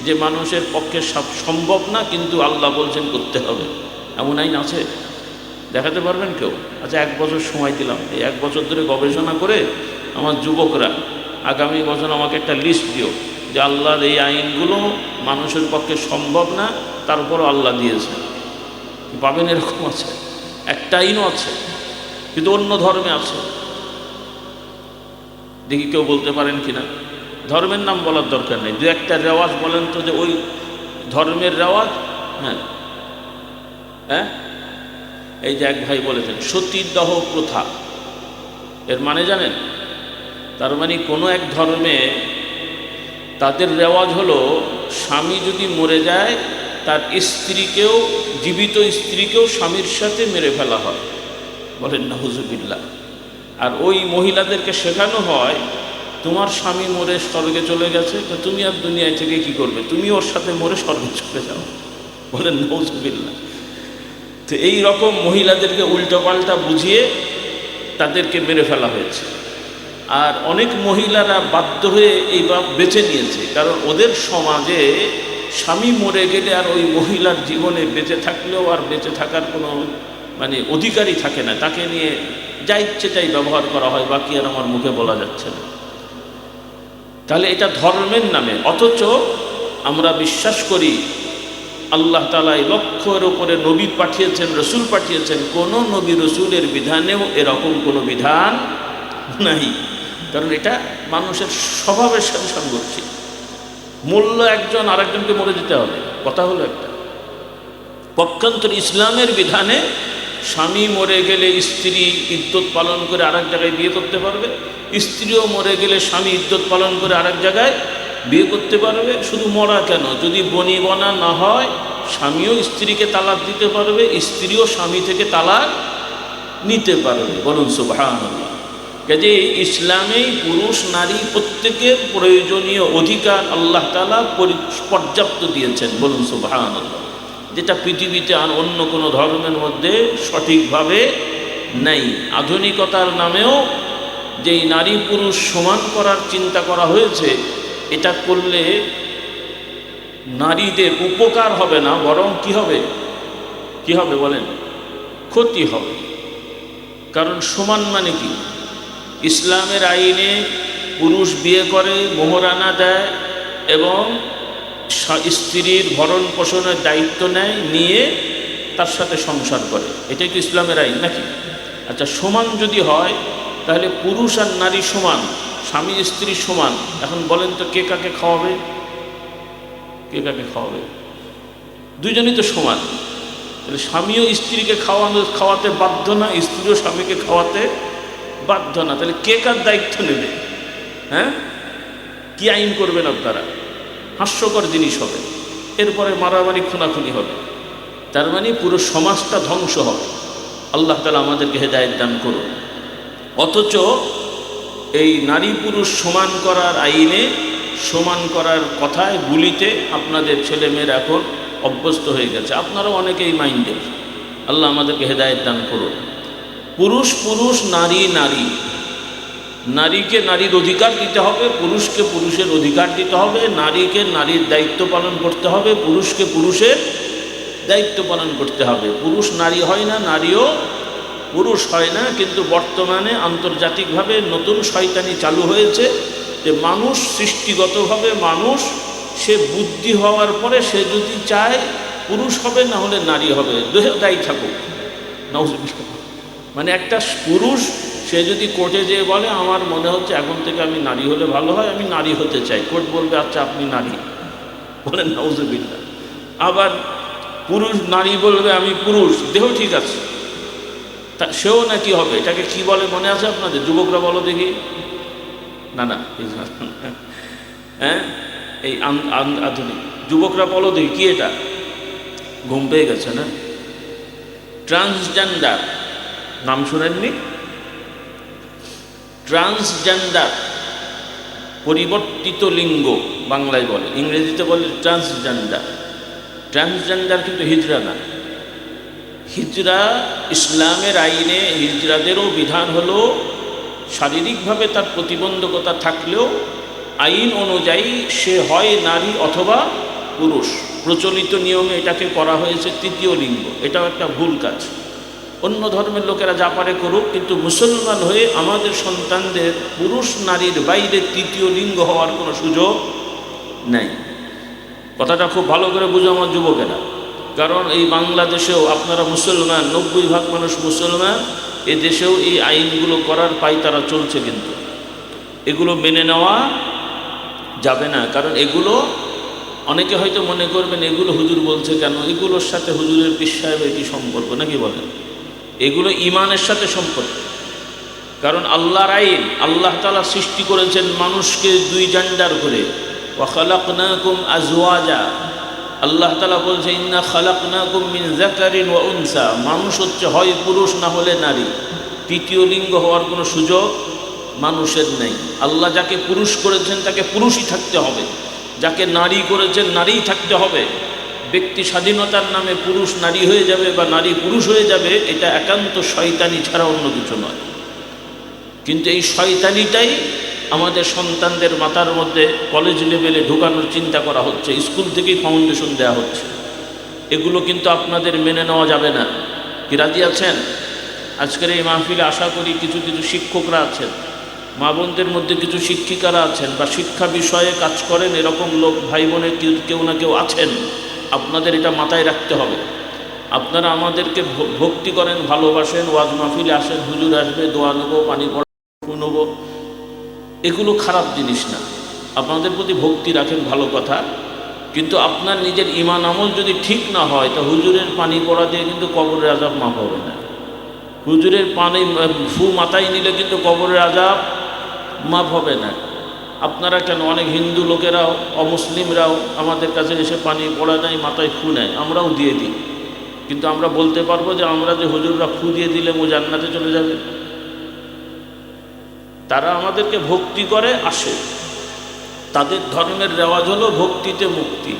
যে মানুষের পক্ষে সম্ভব না কিন্তু আল্লাহ বলছেন করতে হবে, এমন আইন আছে? দেখাতে পারবেন কেউ? আচ্ছা, 1 বছর সময় দিলাম, এই 1 বছর ধরে গবেষণা করে আমার যুবকরা আগামী বছর আমাকে একটা লিস্ট দিও যে আল্লাহর এই আইনগুলো মানুষের পক্ষে সম্ভব না, তারপরও আল্লাহ দিয়েছেন। পাবেন? এরকম আছে, একটা আইনও আছে, কিন্তু অন্য ধর্মে আছে। দেখি কেউ বলতে পারেন কিনা। ধর্মের নাম বলার দরকার নেই, 2-1টা রেওয়াজ বলেন তো যে ওই ধর্মের রেওয়াজ। হ্যাঁ হ্যাঁ, এই যে এক ভাই বলেছেন সতীদাহ প্রথা, এর মানে জানেন? তার মানে কোনো এক ধর্মে তাদের রেওয়াজ হলো স্বামী যদি মরে যায় তার স্ত্রীকেও, জীবিত স্ত্রীকেও স্বামীর সাথে মেরে ফেলা হয়। বলেন নাউযুবিল্লাহ। আর ওই মহিলাদেরকে শেখানো হয় তোমার স্বামী মরে স্বর্গে চলে গেছে, তো তুমি আর দুনিয়ায় থেকে কি করবে, তুমি ওর সাথে মরে স্বর্গে চলে যাও। বলেন নাউযুবিল্লাহ। তো এই রকম মহিলাদেরকে উল্টোপাল্টা বুঝিয়ে তাদেরকে মেরে ফেলা হয়েছে। আর অনেক মহিলারা বাধ্য হয়ে এই বাপ বেছে নিয়েছে, কারণ ওদের সমাজে স্বামী মরে গেলে আর ওই মহিলার জীবনে বেঁচে থাকলেও আর বেঁচে থাকার কোনো মানে অধিকারই থাকে না, তাকে নিয়ে যা ইচ্ছে তাই ব্যবহার করা হয়, বাকি আর আমার মুখে বলা যাচ্ছে না। তাহলে এটা ধর্মের নামে, অথচ আমরা বিশ্বাস করি আল্লাহ তাআলা এই লক্ষের উপরে নবী পাঠিয়েছেন, রসুল পাঠিয়েছেন, কোনো নবী রসুলের বিধানেও এরকম কোনো বিধান নাই। কারণ এটা মানুষের স্বভাবের সাথে সাংঘর্ষিক। মূল্য একজন আরেকজনকে মরে যেতে হবে, কথা হলো একটা। পক্ষান্তর ইসলামের বিধানে স্বামী মরে গেলে স্ত্রী ইদ্যত পালন করে আরেক জায়গায় বিয়ে করতে পারবে, স্ত্রীও মরে গেলে স্বামী ইদ্যত পালন করে আরেক জায়গায় বিয়ে করতে পারবে। শুধু মরা কেন, যদি বনিবনা না হয় স্বামীও স্ত্রীকে তালাক দিতে পারবে, স্ত্রীও স্বামী থেকে তালাক নিতে পারবে। বলুন সুবহানাল্লাহ। কাজে ইসলামেই পুরুষ নারী প্রত্যেকের প্রয়োজনীয় অধিকার আল্লাহ তাআলা পর্যাপ্ত দিয়েছেন। বলুন সুবহানাল্লাহ। যেটা পৃথিবীতে আর অন্য কোনো ধর্মের মধ্যে সঠিকভাবে নেই। আধুনিকতার নামেও যেই নারী পুরুষ সমান করার চিন্তা করা হয়েছে, এটা করলে নারীদের উপকার হবে না, বরং কি হবে, কি হবে বলেন, ক্ষতি হবে। কারণ সমান মানে কি, ইসলামের আইনে পুরুষ বিয়ে করে, মোহরানা দেয় এবং স্ত্রীর ভরণ পোষণের দায়িত্ব নেয়, নিয়ে তার সাথে সংসার করে। এটাই তো ইসলামের আইন নাকি? আচ্ছা, সমান যদি হয় তাহলে পুরুষ আর নারী সমান, স্বামী স্ত্রী সমান। এখন বলেন তো কে কাকে খাওয়াবে, কে কাকে খাওয়াবে? দুজনই তো সমান। তাহলে স্বামীও স্ত্রীকে খাওয়াতে বাধ্য না, স্ত্রীও স্বামীকে খাওয়াতে বাধ্য না। তাহলে কে কার দায়িত্ব নেবে? হ্যাঁ, কি আইন করবেন আপনারা? হাস্যকর জিনিস হবে, এরপরে মারামারি খুনাখুনি হবে। তার মানে পুরো সমাজটা ধ্বংস হবে। আল্লাহ তাআলা আমাদেরকে হেদায়েত দান করুন। অথচ এই নারী পুরুষ সমান করার আইনে, সমান করার কথায় গুলিতে আপনাদের ছেলেমেয়েরা এখন অভ্যস্ত হয়ে গেছে। আপনারাও অনেকেই মাইন্ডের। আল্লাহ আমাদেরকে হেদায়েত দান করুন। পুরুষ পুরুষ, নারী নারী। নারীকে নারীর অধিকার দিতে হবে, পুরুষকে পুরুষের অধিকার দিতে হবে। নারীকে নারীর দায়িত্ব পালন করতে হবে, পুরুষকে পুরুষের দায়িত্ব পালন করতে হবে। পুরুষ নারী হয় না, নারীও পুরুষ হয় না। কিন্তু বর্তমানে আন্তর্জাতিকভাবে নতুন শয়তানি চালু হয়েছে যে মানুষ সৃষ্টিগতভাবে মানুষ, সে বুদ্ধি হওয়ার পরে সে যদি চায় পুরুষ হবে, না হলে নারী হবে, দায়ী থাকুক। মানে একটা পুরুষ সে যদি কোর্টে যেয়ে বলে আমার মনে হচ্ছে এখন থেকে আমি নারী হলে ভালো হয়, আমি নারী হতে চাই, কোর্ট বলবে আচ্ছা আপনি নারী, বলেন নাউজুবিল্লাহ। আবার পুরুষ নারী বলবে আমি পুরুষ, দেহ ঠিক আছে, তা সেও নাকি হবে। এটাকে কি বলে মনে আছে আপনাদের? যুবকরা বলো দেখি। না না, হ্যাঁ, এই আধুনিক যুবকরা বলো দেখি কি এটা? ঘুম পেয়ে গেছে না? ট্রান্সজেন্ডার নাম শুনেননি? ট্রান্সজেন্ডার, পরিবর্তিত লিঙ্গ বাংলায় বলে, ইংরেজিতে বলে ট্রান্সজেন্ডার। ট্রান্সজেন্ডার কিন্তু হিজড়া না। হিজড়া ইসলামের আইনে হিজড়াদেরও বিধান হলো শারীরিকভাবে তার প্রতিবন্ধকতা থাকলেও আইন অনুযায়ী সে হয় নারী অথবা পুরুষ। প্রচলিত নিয়মে এটাকে করা হয়েছে তৃতীয় লিঙ্গ। এটাও একটা ভুল কাজ। অন্য ধর্মের লোকেরা যা পারে করুক, কিন্তু মুসলমান হয়ে আমাদের সন্তানদের পুরুষ নারীর বাইরে তৃতীয় লিঙ্গ হওয়ার কোনো সুযোগ নেই। কথাটা খুব ভালো করে বুঝো আমার যুবকেরা। কারণ এই বাংলাদেশেও আপনারা মুসলমান, 90% মানুষ মুসলমান, এ দেশেও এই আইনগুলো করার পায়তারা চলছে। কিন্তু এগুলো মেনে নেওয়া যাবে না। কারণ এগুলো অনেকে হয়তো মনে করবেন এগুলো হুজুর বলছে কেন, এগুলোর সাথে হুজুরের পীর সাহেবের কি সম্পর্ক, নাকি বলেন? এগুলো ঈমানের সাথে সম্পর্ক। কারণ আল্লাহর আইন, আল্লাহ তাআলা সৃষ্টি করেছেন মানুষকে দুই জেন্ডার করে। ওয়া খালাকনাকুম আজওয়াজা, আল্লাহ তাআলা বলছে ইন্না খালাকনাকুম মিন যাকারিন ওয়া উনসা, মানুষ হচ্ছে হয় পুরুষ না হলে নারী। তৃতীয় লিঙ্গ হওয়ার কোনো সুযোগ মানুষের নেই। আল্লাহ যাকে পুরুষ করেছেন তাকে পুরুষই থাকতে হবে, যাকে নারী করেছেন নারীই থাকতে হবে। ব্যক্তি স্বাধীনতার নামে পুরুষ নারী হয়ে যাবে বা নারী পুরুষ হয়ে যাবে, এটা একান্ত শয়তানি ছাড়া অন্য কিছু নয়। কিন্তু এই শয়তানিটাই আমাদের সন্তানদের মাথার মধ্যে কলেজ লেভেলে ঢোকানোর চিন্তা করা হচ্ছে, স্কুল থেকেই ফাউন্ডেশন দেওয়া হচ্ছে। এগুলো কিন্তু আপনাদের মেনে নেওয়া যাবে না। কি রাজি আছেন? আজকের এই মাহফিলে আশা করি কিছু কিছু শিক্ষকরা আছেন, মা বোনদের মধ্যে কিছু শিক্ষিকারা আছেন, বা শিক্ষা বিষয়ে কাজ করেন এরকম লোক ভাই বোনের কেউ না কেউ আছেন। আপনাদের এটা মাথায় রাখতে হবে। আপনারা আমাদেরকে ভক্তি করেন, ভালোবাসেন, ওয়াজ মাহফিলে আসেন, হুজুর আসবে, দোয়া নেবো, পানি পড়া নেবো, এগুলো খারাপ জিনিস না। আপনাদের প্রতি ভক্তি রাখেন, ভালো কথা। কিন্তু আপনার নিজের ঈমান আমল যদি ঠিক না হয়, তা হুজুরের পানি পড়া দিয়ে কিন্তু কবরের আযাব মাফ হবে না। হুজুরের পানি ফু মাথায় নিলে কিন্তু কবরের আযাব মাফ হবে না। আপনারা কেন, অনেক হিন্দু লোকেরাও অমুসলিমরাও আমাদের কাছে এসে পানি পড়া নেয়, মাথায় ফু নেয়, আমরাও দিয়ে দিই। কিন্তু আমরা বলতে পারবো যে আমরা যে হুজুররা ফু দিয়ে দিলে ও জান্নাতে চলে যাবে? তারা আমাদেরকে ভক্তি করে আসে, তাদের ধর্মের রেওয়াজ হলো ভক্তিতে মুক্তি।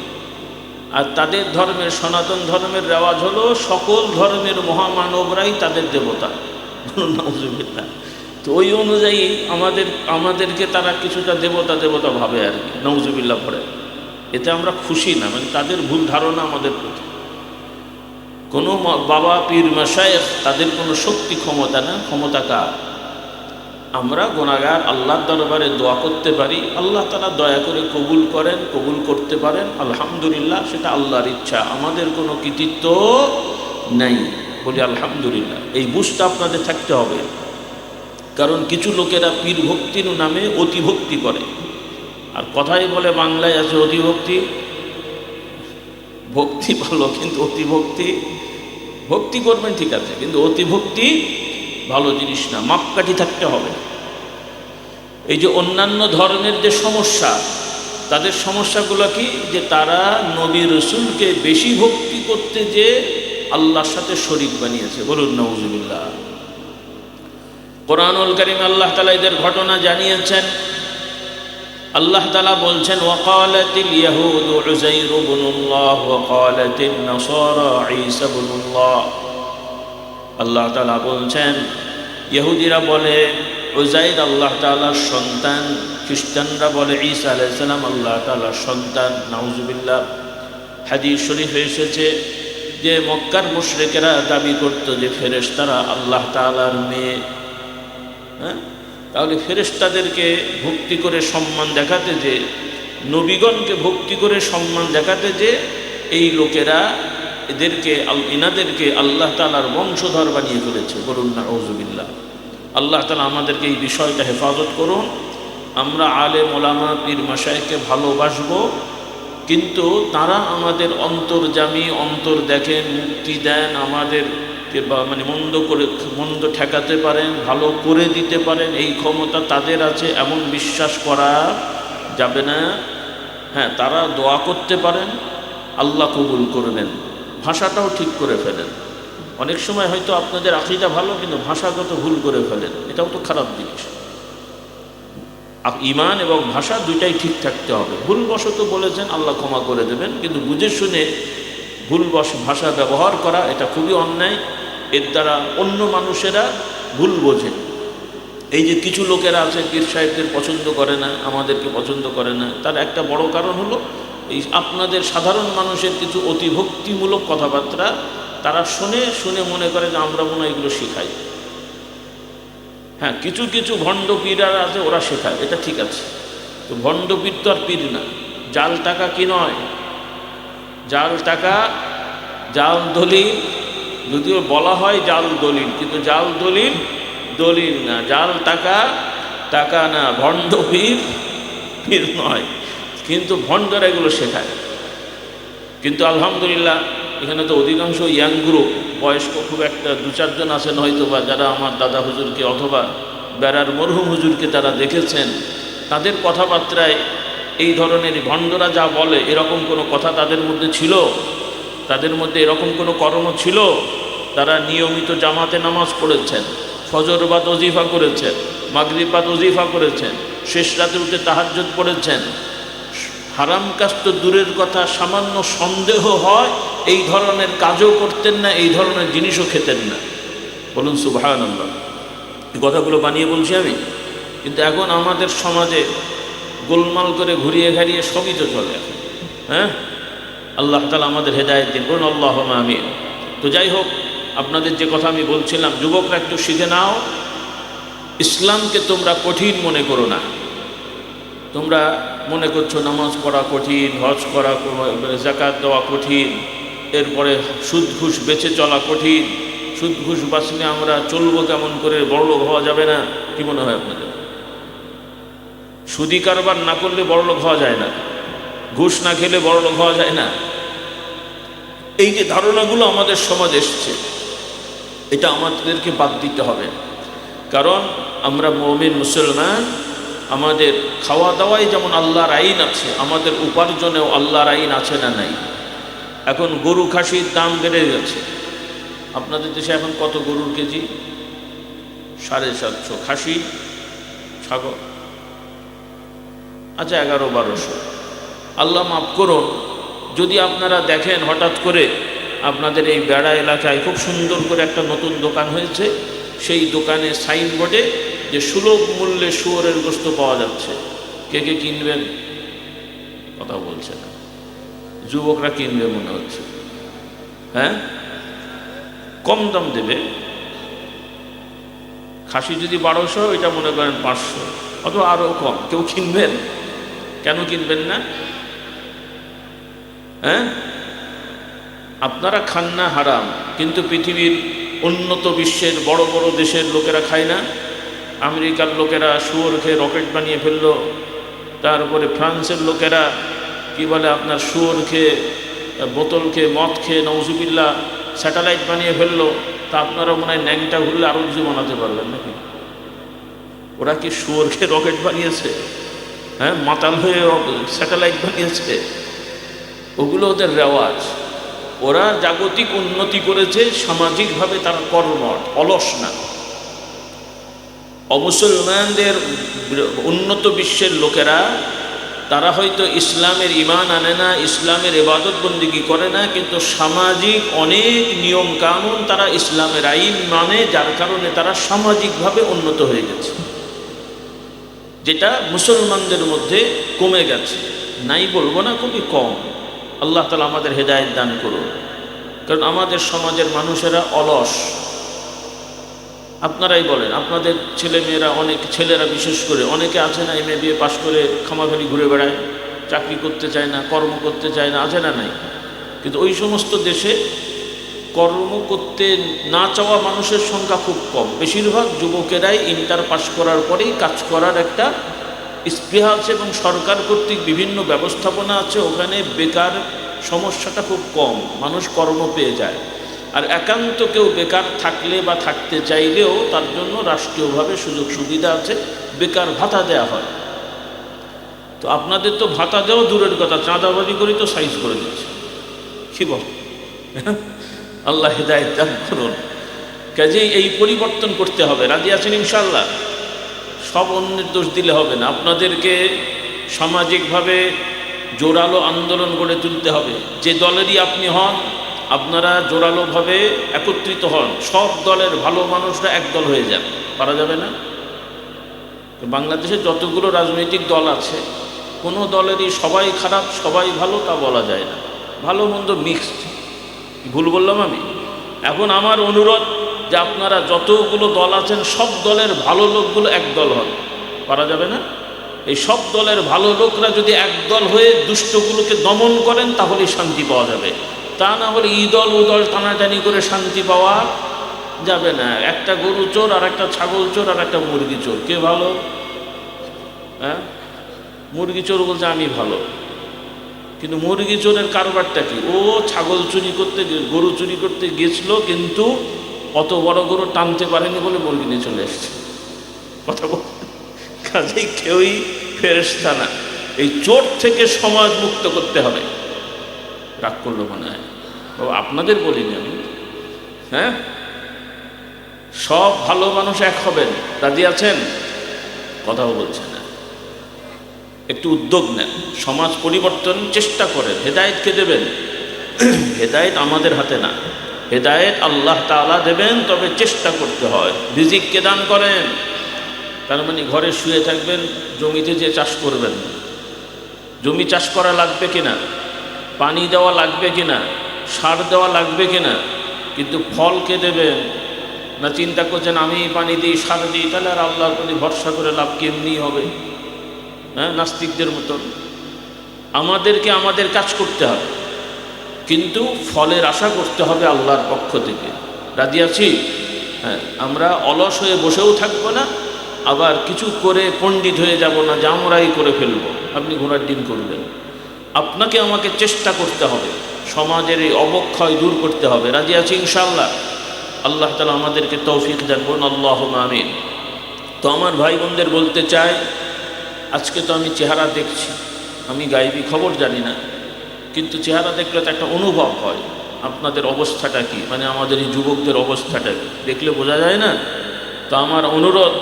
আর তাদের ধর্মের, সনাতন ধর্মের রেওয়াজ হলো সকল ধর্মের মহামানবরাই তাদের দেবতা। নাউজুবিল্লাহ। তো ওই অনুযায়ী আমাদেরকে তারা কিছুটা দেবতা দেবতা ভাবে আর কি, নাউজুবিল্লাহ পড়ে। এতে আমরা খুশি না, মানে তাদের ভুল ধারণা আমাদের প্রতি। কোনো বাবা পীর মাশায়েখ তাদের কোনো শক্তি ক্ষমতা না, ক্ষমতা কার? আমরা গুনাহগার আল্লাহর দরবারে দোয়া করতে পারি, আল্লাহ তাআলা দয়া করে কবুল করেন, কবুল করতে পারেন, আলহামদুলিল্লাহ, সেটা আল্লাহর ইচ্ছা, আমাদের কোনো কৃতিত্ব নাই। বলি আলহামদুলিল্লাহ। এই বুঝটা আপনাদের থাকতে হবে। কারণ কিছু লোকেরা পীর ভক্তির নামে অতিভক্তি করে। আর কথাই বলে বাংলায় আছে অতিভক্তি। ভক্তি ভালো, কিন্তু অতিভক্তি, ভক্তি করবেন ঠিক আছে, কিন্তু অতিভক্তি ভালো জিনিস না, মাপকাঠি থাকতে হবে। এই যে অন্যান্য ধর্মের যে সমস্যা, তাদের সমস্যাগুলো কি? যে তারা নবী রসুলকে বেশি ভক্তি করতে যে আল্লাহর সাথে শরীক বানিয়েছে। বলুন নাউজুবিল্লাহ। কোরআনুল কারীম আল্লাহ তাআলা এদের ঘটনা জানিয়েছেন। আল্লাহ তাআলা বলছেন, ওয়াকালাতিল ইয়াহুদু উযাইর ইবনুল্লাহ ওয়াকালাতিন নাসারা ঈসা ইবনুল্লাহ। আল্লাহ তাআলা বলছেন, ইহুদিরা বলে উযাইর আল্লাহ তাআলার সন্তান, খ্রিস্টানরা বলে ঈসা আলাইহিস সালাম আল্লাহ তাআলার সন্তান। নাউজুবিল্লাহ। হাদিস শরীফে এসেছে যে মক্কার মুশরিকেরা দাবি করত যে ফেরেশতারা আল্লাহ তাআলার মেয়ে। তাহলে ফেরেশতাদেরকে ভক্তি করে সম্মান দেখাতে যে, নবীগণকে ভক্তি করে সম্মান দেখাতে যে, এই লোকেরা এনাদেরকে আল্লাহ তাআলার বংশধর বানিয়ে ফেলেছে। বলুন নাউজুবিল্লাহ। আল্লাহ তাআলা আমাদেরকে এই বিষয়টা হেফাজত করুন। আমরা আলেম ওলামা পীর মাশায়েখকে ভালোবাসবো, কিন্তু তারা আমাদের অন্তর্যামী, অন্তর দেখেন, মুক্তি দেন, আমাদেরকে মানে মন্দ ঠেকাতে পারেন, ভালো করে দিতে পারেন, এই ক্ষমতা তাদের আছে এমন বিশ্বাস করা যাবে না। হ্যাঁ, তারা দোয়া করতে পারেন, আল্লাহ কবুল করবেন, ভাষাটাও ঠিক করে ফেলেন। অনেক সময় হয়তো আপনাদের আকীদা ভালো, কিন্তু ভাষাগত ভুল করে ফেলেন, এটাও তো খারাপ জিনিস। ঈমান এবং ভাষা দুইটাই ঠিক থাকতে হবে। ভুলবশত বলেছেন, আল্লাহ ক্ষমা করে দেবেন, কিন্তু বুঝে শুনে ভাষা ব্যবহার করা এটা খুবই অন্যায়। এর দ্বারা অন্য মানুষেরা ভুল বোঝে। এই যে কিছু লোকেরা আছে পীর সাহেবদের পছন্দ করে না, আমাদেরকে পছন্দ করে না, তার একটা বড় কারণ হলো এই আপনাদের সাধারণ মানুষের কিছু অতিভক্তিমূলক কথাবার্তা তারা শুনে মনে করে যে আমরা মনে হয় এগুলো শেখাই। হ্যাঁ, কিছু কিছু ভণ্ড পীররা আছে, ওরা শেখায়, এটা ঠিক আছে। তো ভণ্ড পীর তো আর পীর না। জাল টাকা কি নয়, জাল টাকা, জাল দলিল, যদিও বলা হয় জাল দলিল, কিন্তু জাল দলিল দলিল না, জাল টাকা টাকা না, ভণ্ড পীর পীর নয়। কিন্তু ভণ্ডরা এগুলো শেখায়। কিন্তু আলহামদুলিল্লাহ এখানে তো অধিকাংশ ইয়াং গ্রুপ, বয়স্ক খুব একটা 2-4 জন আছেন হয়তো, বা যারা আমার দাদা হুজুরকে অথবা বেড়ার মরহুম হুজুরকে তারা দেখেছেন, তাদের কথাবার্তায় এই ধরনের ভণ্ডরা যা বলে এরকম কোনো কথা তাদের মধ্যে ছিল? তাদের মধ্যে এরকম কোনো কর্ম ছিল? তারা নিয়মিত জামাতে নামাজ পড়েছেন, ফজর বাদ ওজিফা করেছেন, মাগরিব বাদ ওজিফা করেছেন, শেষ রাতে উঠে তাহাজ্জুদ পড়েছেন। হারাম কাজ তো দূরের কথা, সামান্য সন্দেহ হয় এই ধরনের কাজও করতেন না, এই ধরনের জিনিসও খেতেন না। বলুন সুবহানাল্লাহ। এই কথাগুলো বানিয়ে বলছি আমি, কিন্তু এখন আমাদের সমাজে গোলমাল করে ঘুরিয়ে ঘাড়িয়ে সবই তো চলে। হ্যাঁ, আল্লাহ তাআলা আমাদের হেদায়েত দিন। বলুন আল্লাহুম্মা আমিন। তো যাই হোক, আপনাদের যে কথা আমি বলছিলাম, যুবকরা একটু শিখে নাও, ইসলামকে তোমরা কঠিন মনে করো না। তোমরা মনে করছো নামাজ পড়া কঠিন, হজ করা, যাকাত দেওয়া কঠিন, এরপরে সুদ ঘুষ বেঁচে চলা কঠিন, সুদ ঘুষ বাঁচলে আমরা চলবো কেমন করে, বড়লোক হওয়া যাবে না। কি মনে হয় আপনাদের? সুদি কারবার না করলে বড়লোক হওয়া যায় না, ঘুষ না খেলে বড়লোক হওয়া যায় না। এই যে ধারণাগুলো আমাদের সমাজে এসছে, এটা আমাদেরকে বাদ দিতে হবে। কারণ আমরা মুমিন মুসলমান, আমাদের খাওয়া দাওয়ায় যেমন আল্লাহর আইন আছে, আমাদের উপার্জনেও আল্লাহর আইন আছে না নাই? এখন গরু খাসির দাম বেড়ে গেছে। আপনাদের দেশে এখন কত গরুর কেজি? 750। খাসি ছাগল আচ্ছা 1100-1200। আল্লাহ মাফ করুন, যদি আপনারা দেখেন হঠাৎ করে আপনাদের এই বেড়া এলাকায় খুব সুন্দর করে একটা নতুন দোকান হয়েছে, সেই দোকানে সাইনবোর্ডে যে সুলভ মূল্যে শুয়োরের গোশত পাওয়া যাচ্ছে, কে কে কিনবেন? কথা বলছে না। যুবকরা কিনবে মনে হচ্ছে। হ্যাঁ, কম দাম দেবে। খাসি যদি 1200, এটা মনে করেন 500 অথবা আরও কম। কেউ কিনবেন? কেন কিনবেন না? হ্যাঁ, আপনারা খান না হারাম, কিন্তু পৃথিবীর উন্নত বিশ্বের বড় বড় দেশের লোকেরা খায় না? আমেরিকার লোকেরা শুয়োর খেয়ে রকেট বানিয়ে ফেললো, তারপরে ফ্রান্সের লোকেরা কি বলে আপনার শুয়োর খেয়ে, বোতল খেয়ে, মদ খেয়ে নওজুবিল্লাহ স্যাটেলাইট বানিয়ে ফেললো। তা আপনারা মনে হয় ন্যাংটা ঘুরলে আরও কিছু বানাতে পারবেন নাকি? ওরা কি শুয়োর খেয়ে রকেট বানিয়েছে? হ্যাঁ, মাতাল হয়ে স্যাটেলাইট বানিয়েছে? ওগুলো ওদের রেওয়াজ। ওরা জাগতিক উন্নতি করেছে, সামাজিকভাবে তারা কর্মঠ, অলস না। অমুসলমানদের উন্নত বিশ্বের লোকেরা, তারা হয়তো ইসলামের ঈমান আনে না, ইসলামের ইবাদত বন্দেগী করে না, কিন্তু সামাজিক অনেক নিয়ম কানুন তারা ইসলামের আইন মানে, যার কারণে তারা সামাজিকভাবে উন্নত হয়ে গেছে, যেটা মুসলমানদের মধ্যে কমে গেছে। নাই বলবো না, খুবই কম। আল্লাহ তাআলা আমাদের হেদায়েত দান করুন। কারণ আমাদের সমাজের মানুষেরা অলস। আপনারাই বলেন, আপনাদের ছেলেমেয়েরা, অনেক ছেলেরা বিশেষ করে, অনেকে আছে না এমএ বিএ পাশ করে খামাখালি ঘুরে বেড়ায়, চাকরি করতে চায় না, কর্ম করতে চায় না, আছে না নাই? কিন্তু ওই সমস্ত দেশে কর্ম করতে না চাওয়া মানুষের সংখ্যা খুব কম। বেশিরভাগ যুবকেরাই ইন্টার পাস করার পরেই কাজ করার একটা স্পৃহা আছে, এবং সরকার কর্তৃক বিভিন্ন ব্যবস্থাপনা আছে, ওখানে বেকার সমস্যাটা খুব কম, মানুষ কর্ম পেয়ে যায়। আর একান্ত কেউ বেকার থাকলে বা থাকতে চাইলেও তার জন্য রাষ্ট্রীয়ভাবে সুযোগ সুবিধা আছে, বেকার ভাতা দেয়া হয়। তো আপনাদের তো ভাতা দেওয়া দূরের কথা, চাঁদাবাজি করে তো সাইজ করে দিচ্ছে। কি বল? আল্লাহ হেদায়েত দান করুন। কাজেই এই পরিবর্তন করতে হবে। রাজি আছেন ইনশাআল্লাহ? সব অন্যের দোষ দিলে হবে না, আপনাদেরকে সামাজিকভাবে জোরালো আন্দোলন গড়ে তুলতে হবে। যে দলেরই আপনি হন, আপনারা জোরালোভাবে একত্রিত হন, সব দলের ভালো মানুষরা একদল হয়ে যান। পারা যাবে না? বাংলাদেশে যতগুলো রাজনৈতিক দল আছে, কোনো দলেরই সবাই খারাপ সবাই ভালো তা বলা যায় না, ভালো মন্দ মিক্সড। ভুল বললাম আমি? এখন আমার অনুরোধ যে আপনারা যতগুলো দল আছেন, সব দলের ভালো লোকগুলো একদল হন। পারা যাবে না? এই সব দলের ভালো লোকরা যদি একদল হয়ে দুষ্টগুলোকে দমন করেন, তাহলেই শান্তি পাওয়া যাবে। তা না হলে ই দল ও দল টানাটানি করে শান্তি পাওয়া যাবে না। একটা গরু চোর আর একটা ছাগল চোর আর একটা মুরগি চোর, কে ভালো? হ্যাঁ, মুরগি চোর বলছে আমি ভালো, কিন্তু মুরগি চোরের কারবারটা কি? ও ছাগল চুরি করতে, গরু চুরি করতে গেছিল, কিন্তু অত বড় গরু টানতে পারেনি বলে মুরগি নিয়ে চলে এসছে। কথা বল, কাজেই কেউই ফেরেশতা না। এই চোর থেকে সমাজ মুক্ত করতে হবে। রাগ করলো মনে হয় বাবা, আপনাদের বলিনি আমি। হ্যাঁ, সব ভালো মানুষ এক হবেন। রাজি আছেন? কথাও বলছে না। একটু উদ্যোগ নেন, সমাজ পরিবর্তন চেষ্টা করেন। হেদায়েতকে দেবেন, হেদায়েত আমাদের হাতে না, হেদায়েত আল্লাহ তাআলা দেবেন, তবে চেষ্টা করতে হয়। রিজিককে দান করেন, তার মানে ঘরে শুয়ে থাকবেন, জমিতে যে চাষ করবেন। জমি চাষ করা লাগবে কিনা, পানি দেওয়া লাগবে কিনা, সার দেওয়া লাগবে কিনা, কিন্তু ফল কে দেবেন? না চিন্তা করছেন আমি পানি দিই, সার দিই, তাহলে আর আল্লাহর প্রতি ভরসা করে লাভ কেমনি হবে? হ্যাঁ, নাস্তিকদের মতন। আমাদেরকে আমাদের কাজ করতে হবে, কিন্তু ফলের আশা করতে হবে আল্লাহর পক্ষ থেকে। রাজি আছি? হ্যাঁ, আমরা অলস হয়ে বসেও থাকবো না, আবার কিছু করে পণ্ডিত হয়ে যাব না যে আমরাই করে ফেলবো। আপনি ঘোড়ার ডিম করবেন। আপনাকে আমাকে চেষ্টা করতে হবে, সমাজের এই অবক্ষয় দূর করতে হবে। রাজি আছি ইনশাআল্লাহ? আল্লাহ তাআলা আমাদেরকে তৌফিক দান করুন, আল্লাহুম্মা আমিন। তো আমার ভাই বোনদের বলতে চাই, আজকে তো আমি চেহারা দেখছি, আমি গায়েবী খবর জানি না, কিন্তু চেহারা দেখলে তো একটা অনুভব হয় আপনাদের অবস্থাটা কি, মানে আমাদের এই যুবকদের অবস্থাটা কি দেখলে বোঝা যায় না। তো আমার অনুরোধ,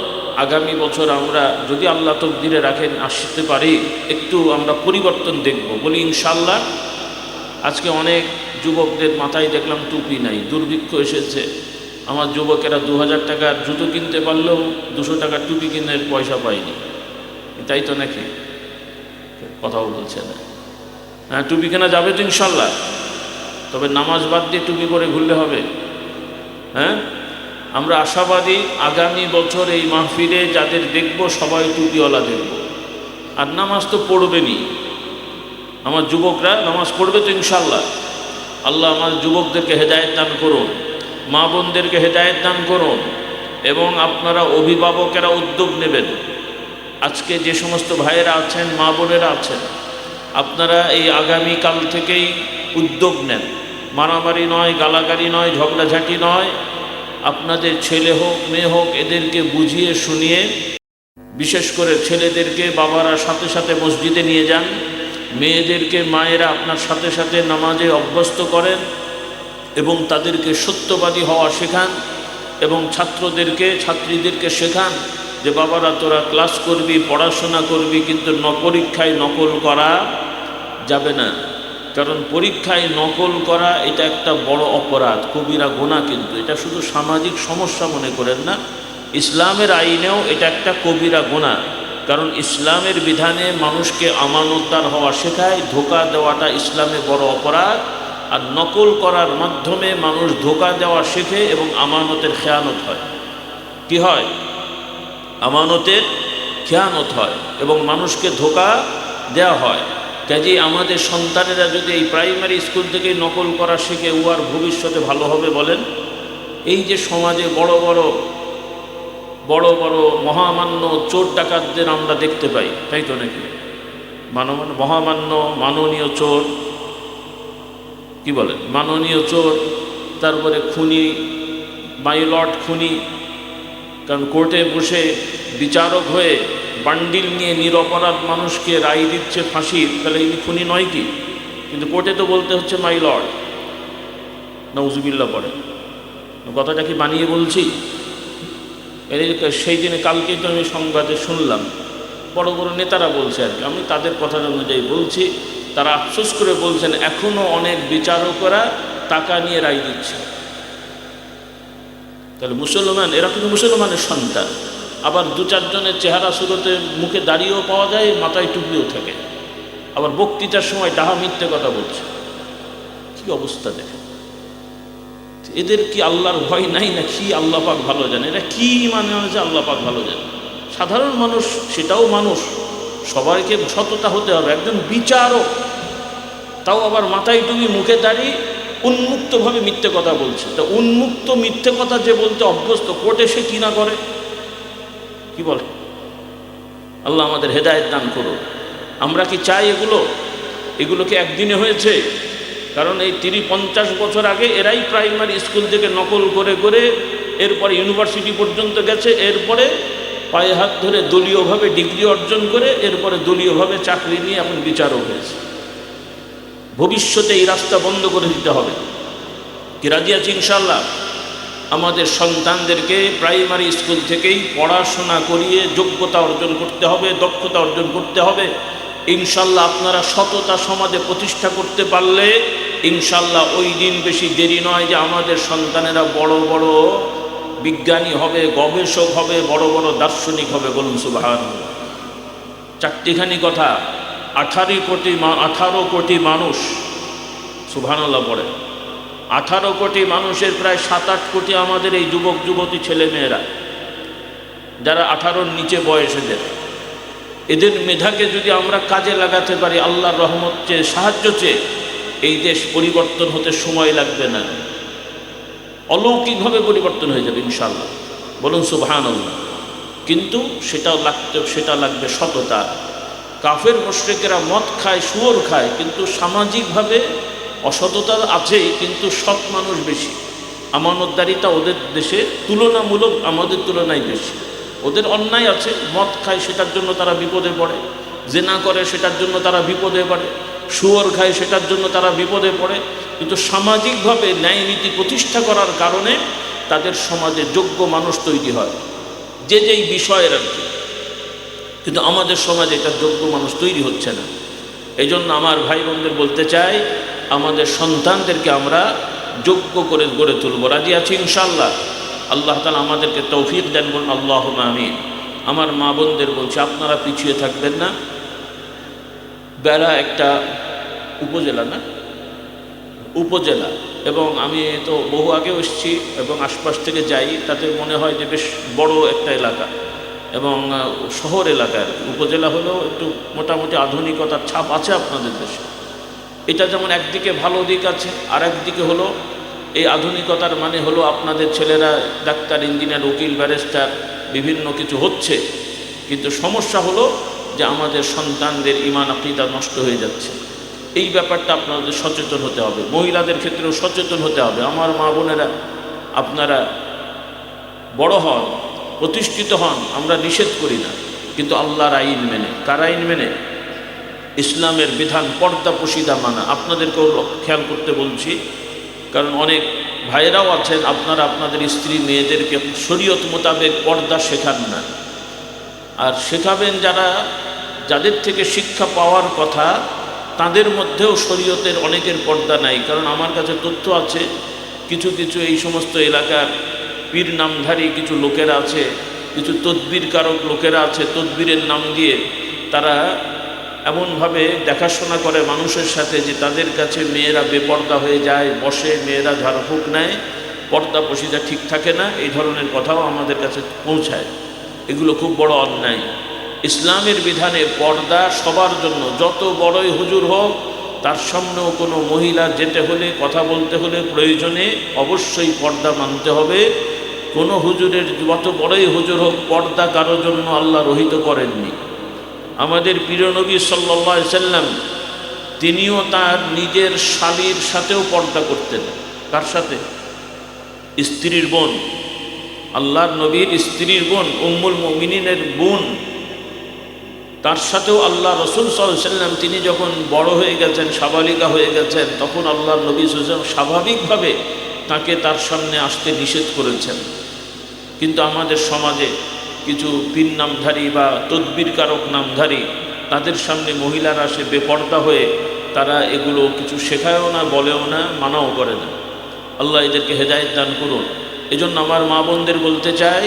আগামী বছর আমরা যদি আল্লাহ তকদিরে রাখেন আসতে পারি, একটু আমরা পরিবর্তন দেখব, বলি ইনশাল্লাহ। আজকে অনেক যুবকদের মাথায় দেখলাম টুপি নাই, দুর্ভিক্ষ এসেছে। আমার যুবকেরা 2000 টাকার জুতো কিনতে পারলেও 200 টাকার টুপি কিনে পয়সা পায়নি, তাই তো নাকি? কথাও বলছে না। হ্যাঁ, টুপি কেনা যাবে তো ইনশাল্লাহ, তবে নামাজ বাদ দিয়ে টুপি পরে ঘুরলে হবে? হ্যাঁ, আমরা আশাবাদী আগামী বছর এই মাহফিলে যাদের দেখব সবাই টুপিওয়ালা দেখব। আর নামাজ তো পড়বেনি, আমার যুবকরা নামাজ পড়বে তো ইনশাল্লাহ। আল্লাহ আমার যুবকদেরকে হেদায়েত দান করুন, মা বোনদেরকে হেদায়েত দান করুন, এবং আপনারা অভিভাবকেরা উদ্যোগ নেবেন। আজকে যে সমস্ত ভাইয়েরা আছেন, মা বোনেরা আছেন, আপনারা এই আগামীকাল থেকেই উদ্যোগ নেন। মারামারি নয়, গালাগালি নয়, ঝগড়াঝাটি নয়। আপনাদের ছেলে হোক মেয়ে হোক এদেরকে বুঝিয়ে শুনিয়ে, বিশেষ করে ছেলেদেরকে বাবারা সাথে সাথে মসজিদে নিয়ে যান, মেয়েদেরকে মায়েরা আপনার সাথে সাথে নামাজে অভ্যস্ত করেন এবং তাদেরকে সত্যবাদী হওয়া শেখান, এবং ছাত্রীদেরকে শেখান যে বাবারা তোরা ক্লাস করবি, পড়াশোনা করবি, কিন্তু পরীক্ষায় নকল করা যাবে না। কারণ পরীক্ষায় নকল করা এটা একটা বড় অপরাধ, কবিরা গুনাহ। কিন্তু এটা শুধু সামাজিক সমস্যা মনে করেন না, ইসলামের আইনেও এটা একটা কবিরা গুনাহ। কারণ ইসলামের বিধানে মানুষকে আমানতদার হওয়া শেখায়, ধোঁকা দেওয়াটা ইসলামে বড় অপরাধ। আর নকল করার মাধ্যমে মানুষ ধোঁকা দেওয়া শেখে এবং আমানতের খেয়ানত হয়। কি হয়? আমানতের খেয়ানত হয় এবং মানুষকে ধোঁকা দেওয়া হয়। কাজেই আমাদের সন্তানেরা যদি এই প্রাইমারি স্কুল থেকে নকল করা শেখে, ও আর ভবিষ্যতে ভালো হবে বলেন? এই যে সমাজে বড় বড় মহামান্য চোর ডাকাতদের আমরা দেখতে পাই, তাই তো নাকি? মহামান্য মাননীয় চোর, কি বলেন, মাননীয় চোর, তারপরে খুনি, মাইলট খুনি। কারণ কোর্টে বসে বিচারক হয়ে বান্ডিল নিয়ে নিরপরাধ মানুষকে রায় দিচ্ছে ফাঁসির, তাহলে ইনি খুনি নয় কি? কিন্তু কোর্টে তো বলতে হচ্ছে মাই লর্ড, নাউজুবিল্লাহ পড়ে। কথাটা কি বানিয়ে বলছি? সেই দিনে কালকেই তো আমি সংবাদে শুনলাম, বড় বড় নেতারা বলছে আর কি, আমি তাদের কথা অনুযায়ী বলছি, তারা আফসোস করে বলছেন এখনও অনেক বিচারকরা টাকা নিয়ে রায় দিচ্ছে। তাহলে মুসলমান, এরা কিন্তু মুসলমানের সন্তান। আবার 2-4 জনের চেহারা সুরতে মুখে দাড়িও পাওয়া যায়, মাথায় টুপিও থাকে, আবার বক্তৃতার সময় ডাহা মিথ্যে কথা বলছে। কি অবস্থা দেখে! এদের কি আল্লাহর ভয় নাই না কি? আল্লাহ পাক ভালো জানে এরা কি মানে যে আল্লাহ পাক ভালো জানে। সাধারণ মানুষ, সেটাও মানুষ, সবাইকে সততা হতে হবে। একজন বিচারক, তাও আবার মাথায় টুপি, মুখে দাড়ি, উন্মুক্তভাবে মিথ্যে কথা বলছে। তা উন্মুক্ত মিথ্যে কথা যে বলতে অভ্যস্ত, কোর্টে সে কি না করে, কি বলে? আল্লাহ আমাদের হেদায়েত দান করুন। আমরা কি চাই এগুলো কি একদিনে হয়েছে? কারণ এই 30-50 বছর আগে এরাই প্রাইমারি স্কুল থেকে নকল করে করে এরপরে ইউনিভার্সিটি পর্যন্ত গেছে, এরপরে পায়ে হাত ধরে দলীয়ভাবে ডিগ্রি অর্জন করে এরপরে দলীয়ভাবে চাকরি নিয়ে এখন বিচারক হয়েছে। ভবিষ্যতে এই রাস্তা বন্ধ করে দিতে হবে। কি রাজি আছি ইনশাআল্লাহ? আমাদের সন্তানদেরকে প্রাইমারি স্কুল থেকেই পড়াশোনা করিয়ে যোগ্যতা অর্জন করতে হবে, দক্ষতা অর্জন করতে হবে। ইনশাল্লাহ আপনারা সততা সমাজে প্রতিষ্ঠা করতে পারলে ইনশাল্লাহ ওই দিন বেশি দেরি নয় যে আমাদের সন্তানেরা বড় বড় বিজ্ঞানী হবে, গবেষক হবে, বড় বড় দার্শনিক হবে। বলুন সুবহানাল্লাহ। 4টিখানি কথা, 18 কোটি মানুষ, সুবহানাল্লাহ পড়ে। 18 কোটি মানুষের প্রায় 7-8 কোটি আমাদের এই যুবক যুবতী ছেলে মেয়েরা, যারা 18-র নিচে বয়সেদের। এদের মেধাকে যদি আমরা কাজে লাগাতে পারি, আল্লাহর রহমত চেয়ে, সাহায্য চেয়ে, এই দেশ পরিবর্তন হতে সময় লাগবে না, অলৌকিকভাবে পরিবর্তন হয়ে যাবে ইনশাআল্লাহ। বলুন সুবহানাল্লাহ। কিন্তু সেটা লাগবে সততা। কাফের মুশরিকেরা মদ খায়, শুয়োর খায়, কিন্তু সামাজিকভাবে অসততা আছে, কিন্তু সৎ মানুষ বেশি। আমানতদারিতা ওদের দেশে তুলনামূলক আমাদের তুলনায় বেশি। ওদের অন্যায় আছে, মদ খায় সেটার জন্য তারা বিপদে পড়ে, জেনা করে সেটার জন্য তারা বিপদে পড়ে, শুয়োর খায় সেটার জন্য তারা বিপদে পড়ে, কিন্তু সামাজিকভাবে ন্যায় নীতি প্রতিষ্ঠা করার কারণে তাদের সমাজে যোগ্য মানুষ তৈরি হয়, যে যেই বিষয়ের আর কি। কিন্তু আমাদের সমাজে এটা যোগ্য মানুষ তৈরি হচ্ছে না। এই জন্য আমার ভাই বোনদের বলতে চাই, আমাদের সন্তানদেরকে আমরা যোগ্য করে গড়ে তুলব। রাজি আছি ইনশাআল্লাহ? আল্লাহ তাআলা আমাদেরকে তৌফিক দেন, বলুন আল্লাহুম্মা আমিন। আমার মা বোনদের বলছি, আপনারা পিছিয়ে থাকবেন না। বেড়া একটা উপজেলা না, উপজেলা, এবং আমি তো বহু আগেও এসেছি এবং আশপাশ থেকে যাই, তাতে মনে হয় যে বেশ বড় একটা এলাকা এবং শহর এলাকার। উপজেলা হলেও একটু মোটামুটি আধুনিকতার ছাপ আছে আপনাদের দেশে। এটা যেমন একদিকে ভালো দিক আছে, আর একদিকে হলো এই আধুনিকতার মানে হলো আপনাদের ছেলেরা ডাক্তার, ইঞ্জিনিয়ার, উকিল, ব্যারিস্টার বিভিন্ন কিছু হচ্ছে, কিন্তু সমস্যা হলো যে আমাদের সন্তানদের ঈমান আকীদা নষ্ট হয়ে যাচ্ছে। এই ব্যাপারটা আপনাদের সচেতন হতে হবে, মহিলাদের ক্ষেত্রেও সচেতন হতে হবে। আমার মা বোনেরা, আপনারা বড় হন, প্রতিষ্ঠিত হন, আমরা নিষেধ করি না, কিন্তু আল্লাহর আইন মেনে। কার আইন মেনে? ইসলামের বিধান, পর্দা পশিদা মানা। আপনাদেরকেও খেয়াল করতে বলছি, কারণ অনেক ভাইয়েরাও আছেন, আপনারা আপনাদের স্ত্রী মেয়েদেরকে শরীয়ত মোতাবেক পর্দা শেখান না। আর শেখাবেন যাদের থেকে শিক্ষা পাওয়ার কথা, তাদের মধ্যেও শরীয়তের অনেকের পর্দা নাই। কারণ আমার কাছে তথ্য আছে, কিছু কিছু এই সমস্ত এলাকার পীর নামধারী কিছু লোকেরা আছে, কিছু তদবির কারক লোকেরা আছে, তদবিরের নাম দিয়ে তারা এমনভাবে দেখাশোনা করে মানুষের সাথে যে তাদের কাছে মেয়েরা বেপর্দা হয়ে যায়, বসে, মেয়েরা ঝাড়ফুঁক নেয়, পর্দা পশিদা ঠিক থাকে না, এই ধরনের কথাও আমাদের কাছে পৌঁছায়। এগুলো খুব বড় অন্যায়। ইসলামের বিধানে পর্দা সবার জন্য, যত বড়ই হুজুর হোক, তার সামনেও কোনো মহিলা যেতে হলে, কথা বলতে হলে প্রয়োজনে অবশ্যই পর্দা মানতে হবে। কোনো হুজুরের, যত বড়ই হুজুর হোক, পর্দা কারোর জন্য আল্লাহ রহিত করেননি। আমাদের প্রিয় নবী সাল্লাল্লাহু আলাইহি সাল্লাম, তিনিও তার নিজের শালীর সাথেও পর্দা করতেন। কার সাথে? স্ত্রীর বোন, আল্লাহর নবীর স্ত্রীর বোন, উম্মুল মুমিনিনের বোন, তার সাথেও আল্লাহ রসুল সাল্লাল্লাহু আলাইহি সাল্লাম তিনি যখন বড় হয়ে গেছেন, সাবালিকা হয়ে গেছেন, তখন আল্লাহর নবী সাল্লাল্লাহু আলাইহি ওয়াসাল্লাম স্বাভাবিকভাবে তাকে তার সামনে আসতে নিষেধ করেছেন। কিন্তু আমাদের সমাজে কিছু পীর নামধারী বা তদবির কারক নামধারী, তাদের সামনে মহিলারা আসে বেপর্দা হয়ে, তারা এগুলো কিছু শেখায়ও না, বলেও না, মানাও করে না। আল্লাহ এদেরকে হেদায়েত দান করুন। এজন্য আমার মা বোনদের বলতে চাই,